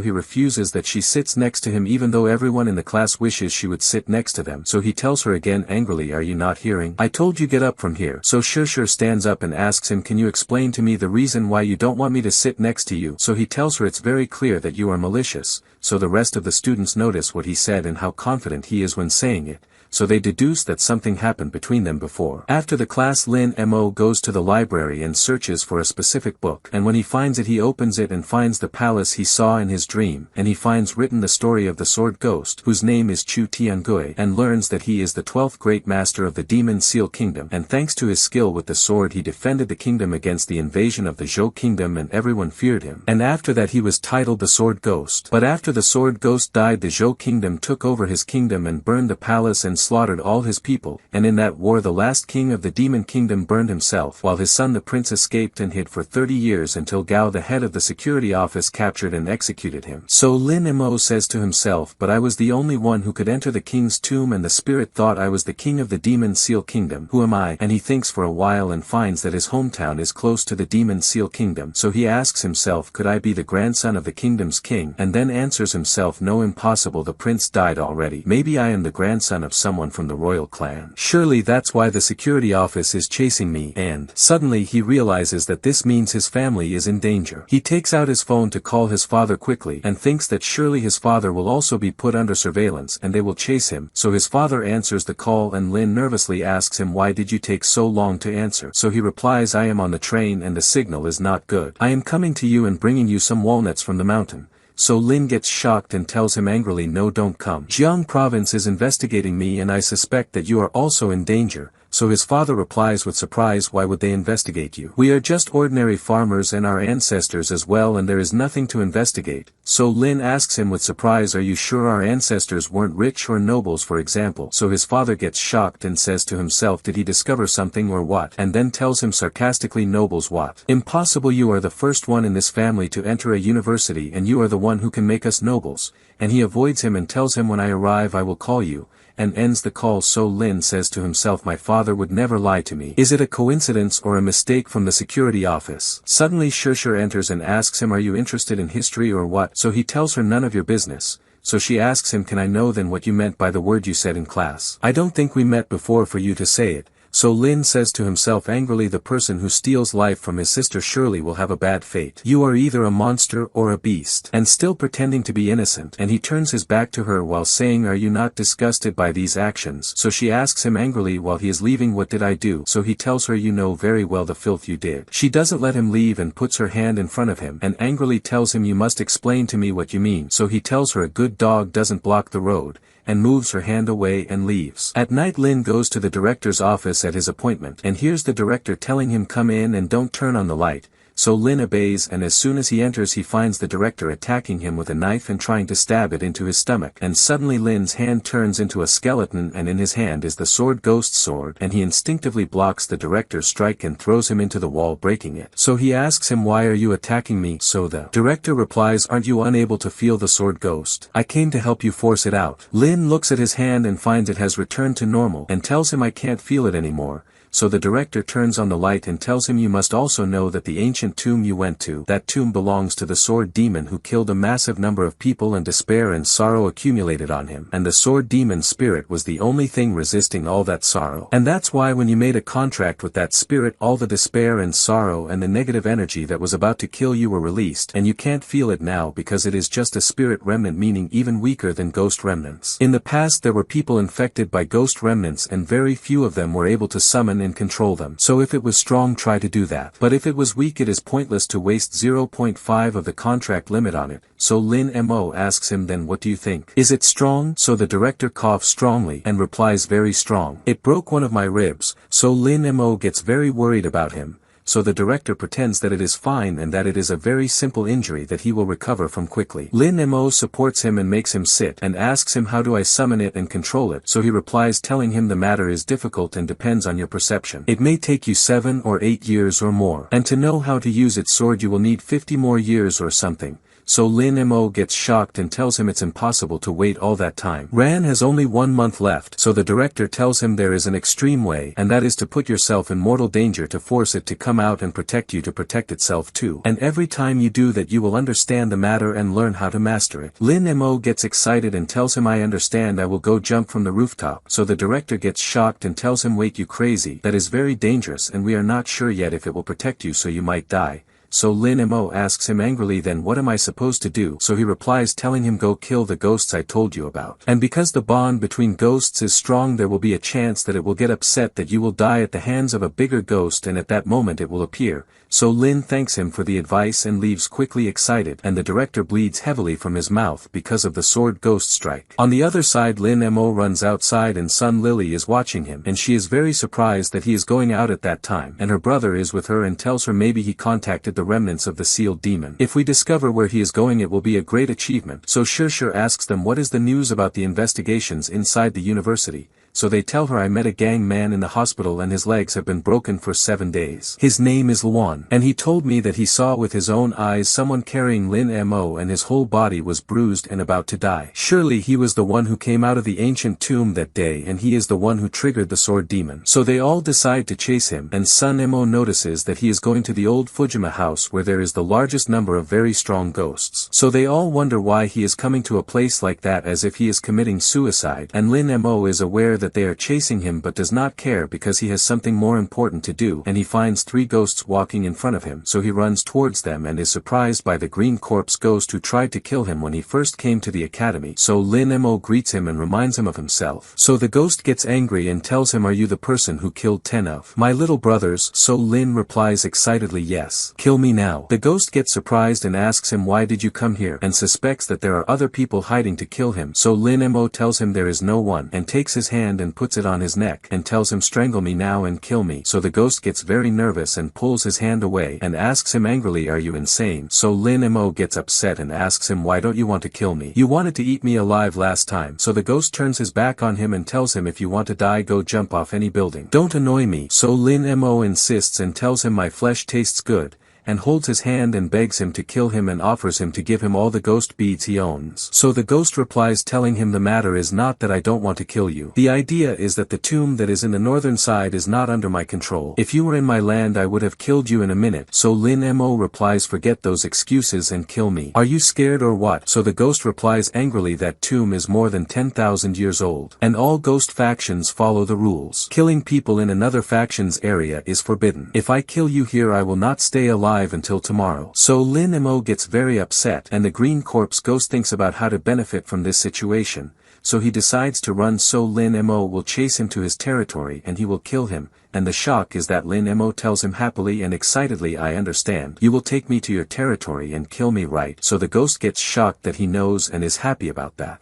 he refuses that she sits next to him even though everyone in the class wishes she would sit next to them. So he tells her again angrily, are you not hearing? I told you get up from here. So Shishir stands up and asks him can you explain to me the reason why you don't want me to sit next to you? So he tells her it's very clear that you are malicious. So the rest of the students notice what he said and how confident he is when saying it. so they deduce that something happened between them before. After the class, Lin Mo goes to the library and searches for a specific book, and when he finds it he opens it and finds the palace he saw in his dream, and he finds written the story of the sword ghost, whose name is Chu Tiangui, and learns that he is the 12th great master of the Demon Seal Kingdom, and thanks to his skill with the sword he defended the kingdom against the invasion of the Zhou Kingdom, and everyone feared him. And after that he was titled the Sword Ghost. But after the Sword Ghost died, the Zhou Kingdom took over his kingdom and burned the palace and slaughtered all his people, and in that war the last king of the Demon Kingdom burned himself, while his son the prince escaped and hid for 30 years until Gao, the head of the security office, captured and executed him. So Lin Mo says to himself, but I was the only one who could enter the king's tomb, and the spirit thought I was the king of the Demon Seal Kingdom. Who am I? And he thinks for a while and finds that his hometown is close to the Demon Seal Kingdom, so he asks himself, could I be the grandson of the kingdom's king? And then answers himself, no, impossible, the prince died already. Maybe I am the grandson of someone from the royal clan. Surely that's why the security office is chasing me. And suddenly he realizes that this means his family is in danger. He takes out his phone to call his father quickly and thinks that surely his father will also be put under surveillance and they will chase him. So his father answers the call, and Lin nervously asks him, why did you take so long to answer? So he replies, I am on the train and the signal is not good. I am coming to you and bringing you some walnuts from the mountain. So Lin gets shocked and tells him angrily, no, don't come. Jiang province is investigating me and I suspect that you are also in danger. So his father replies with surprise, why would they investigate you? We are just ordinary farmers and our ancestors as well, and there is nothing to investigate. So Lin asks him with surprise, are you sure our ancestors weren't rich or nobles, for example? So his father gets shocked and says to himself, did he discover something or what? And then tells him sarcastically, nobles what? Impossible, you are the first one in this family to enter a university and you are the one who can make us nobles. And he avoids him and tells him, when I arrive I will call you, and ends the call. So Lin says to himself, my father would never lie to me. Is it a coincidence or a mistake from the security office? Suddenly Shishir enters and asks him, are you interested in history or what? So he tells her, none of your business. So she asks him, can I know then what you meant by the word you said in class? I don't think we met before for you to say it. So Lin says to himself angrily, the person who steals life from his sister surely will have a bad fate. You are either a monster or a beast. And still pretending to be innocent, and he turns his back to her while saying, are you not disgusted by these actions? So she asks him angrily while he is leaving, what did I do? So he tells her, you know very well the filth you did. She doesn't let him leave and puts her hand in front of him and angrily tells him, you must explain to me what you mean. So he tells her, a good dog doesn't block the road, and moves her hand away and leaves. At night Lin goes to the director's office at his appointment and hears the director telling him, come in and don't turn on the light. So Lin obeys, and as soon as he enters he finds the director attacking him with a knife and trying to stab it into his stomach. And suddenly Lin's hand turns into a skeleton and in his hand is the sword ghost's sword, and he instinctively blocks the director's strike and throws him into the wall, breaking it. So he asks him, why are you attacking me? So the director replies, aren't you unable to feel the sword ghost? I came to help you force it out. Lin looks at his hand and finds it has returned to normal and tells him, I can't feel it anymore. So the director turns on the light and tells him, you must also know that the ancient tomb you went to, that tomb belongs to the sword demon who killed a massive number of people, and despair and sorrow accumulated on him. And the sword demon spirit was the only thing resisting all that sorrow. And that's why when you made a contract with that spirit, all the despair and sorrow and the negative energy that was about to kill you were released, and you can't feel it now because it is just a spirit remnant, meaning even weaker than ghost remnants. In the past there were people infected by ghost remnants and very few of them were able to summon and control them. So if it was strong, try to do that. But if it was weak, it is pointless to waste 0.5 of the contract limit on it. So Lin Mo asks him, then what do you think? Is it strong? So the director coughs strongly and replies, very strong. It broke one of my ribs. So Lin Mo gets very worried about him. So the director pretends that it is fine and that it is a very simple injury that he will recover from quickly. Lin Mo supports him and makes him sit and asks him, how do I summon it and control it? So he replies, telling him the matter is difficult and depends on your perception. It may take you 7 or 8 years or more. And to know how to use its sword you will need 50 more years or something. So Lin Mo gets shocked and tells him it's impossible to wait all that time. Ran has only 1 month left, so the director tells him there is an extreme way, and that is to put yourself in mortal danger to force it to come out and protect you to protect itself too. And every time you do that you will understand the matter and learn how to master it. Lin Mo gets excited and tells him, I understand, I will go jump from the rooftop. So the director gets shocked and tells him, wait, you crazy, that is very dangerous and we are not sure yet if it will protect you, so you might die. so Lin Mo asks him angrily, then what am I supposed to do? So he replies telling him, go kill the ghosts I told you about. And because the bond between ghosts is strong, there will be a chance that it will get upset that you will die at the hands of a bigger ghost, and at that moment it will appear. So Lin thanks him for the advice and leaves quickly, excited, and the director bleeds heavily from his mouth because of the sword ghost strike. On the other side, Lin Mo runs outside and Sun Lily is watching him, and she is very surprised that he is going out at that time, and her brother is with her and tells her maybe he contacted the remnants of the sealed demon. If we discover where he is going, it will be a great achievement. So Shir asks them what is the news about the investigations inside the university. So they tell her, I met a gang man in the hospital and his legs have been broken for 7 days. His name is Luan. And he told me that he saw with his own eyes someone carrying Lin Mo and his whole body was bruised and about to die. Surely he was the one who came out of the ancient tomb that day, and he is the one who triggered the sword demon. So they all decide to chase him, and Sun Mo notices that he is going to the old Fujima house where there is the largest number of very strong ghosts. So they all wonder why he is coming to a place like that, as if he is committing suicide, and Lin Mo is aware that they are chasing him but does not care because he has something more important to do, and he finds 3 ghosts walking in front of him, so he runs towards them and is surprised by the green corpse ghost who tried to kill him when he first came to the academy. So Lin Mo greets him and reminds him of himself. So the ghost gets angry and tells him, are you the person who killed 10 of my little brothers? So Lin replies excitedly, yes. Kill me now. The ghost gets surprised and asks him, why did you come here, and suspects that there are other people hiding to kill him. So Lin Mo tells him there is no one, and takes his hand and puts it on his neck and tells him, strangle me now and kill me. So the ghost gets very nervous and pulls his hand away and asks him angrily, are you insane? So Lin Mo gets upset and asks him, why don't you want to kill me? You wanted to eat me alive last time. So the ghost turns his back on him and tells him, if you want to die, go jump off any building. Don't annoy me. So Lin Mo insists and tells him, my flesh tastes good, and holds his hand and begs him to kill him and offers him to give him all the ghost beads he owns. So the ghost replies telling him, the matter is not that I don't want to kill you. The idea is that the tomb that is in the northern side is not under my control. If you were in my land I would have killed you in a minute. So Lin Mo replies, forget those excuses and kill me. Are you scared or what? So the ghost replies angrily, that tomb is more than 10,000 years old, and all ghost factions follow the rules. Killing people in another faction's area is forbidden. If I kill you here I will not stay alive until tomorrow. So Lin Mo gets very upset, and the green corpse ghost thinks about how to benefit from this situation, so he decides to run. So Lin Mo will chase him to his territory and he will kill him, and the shock is that Lin Mo tells him happily and excitedly, I understand. You will take me to your territory and kill me, right? So the ghost gets shocked that he knows and is happy about that.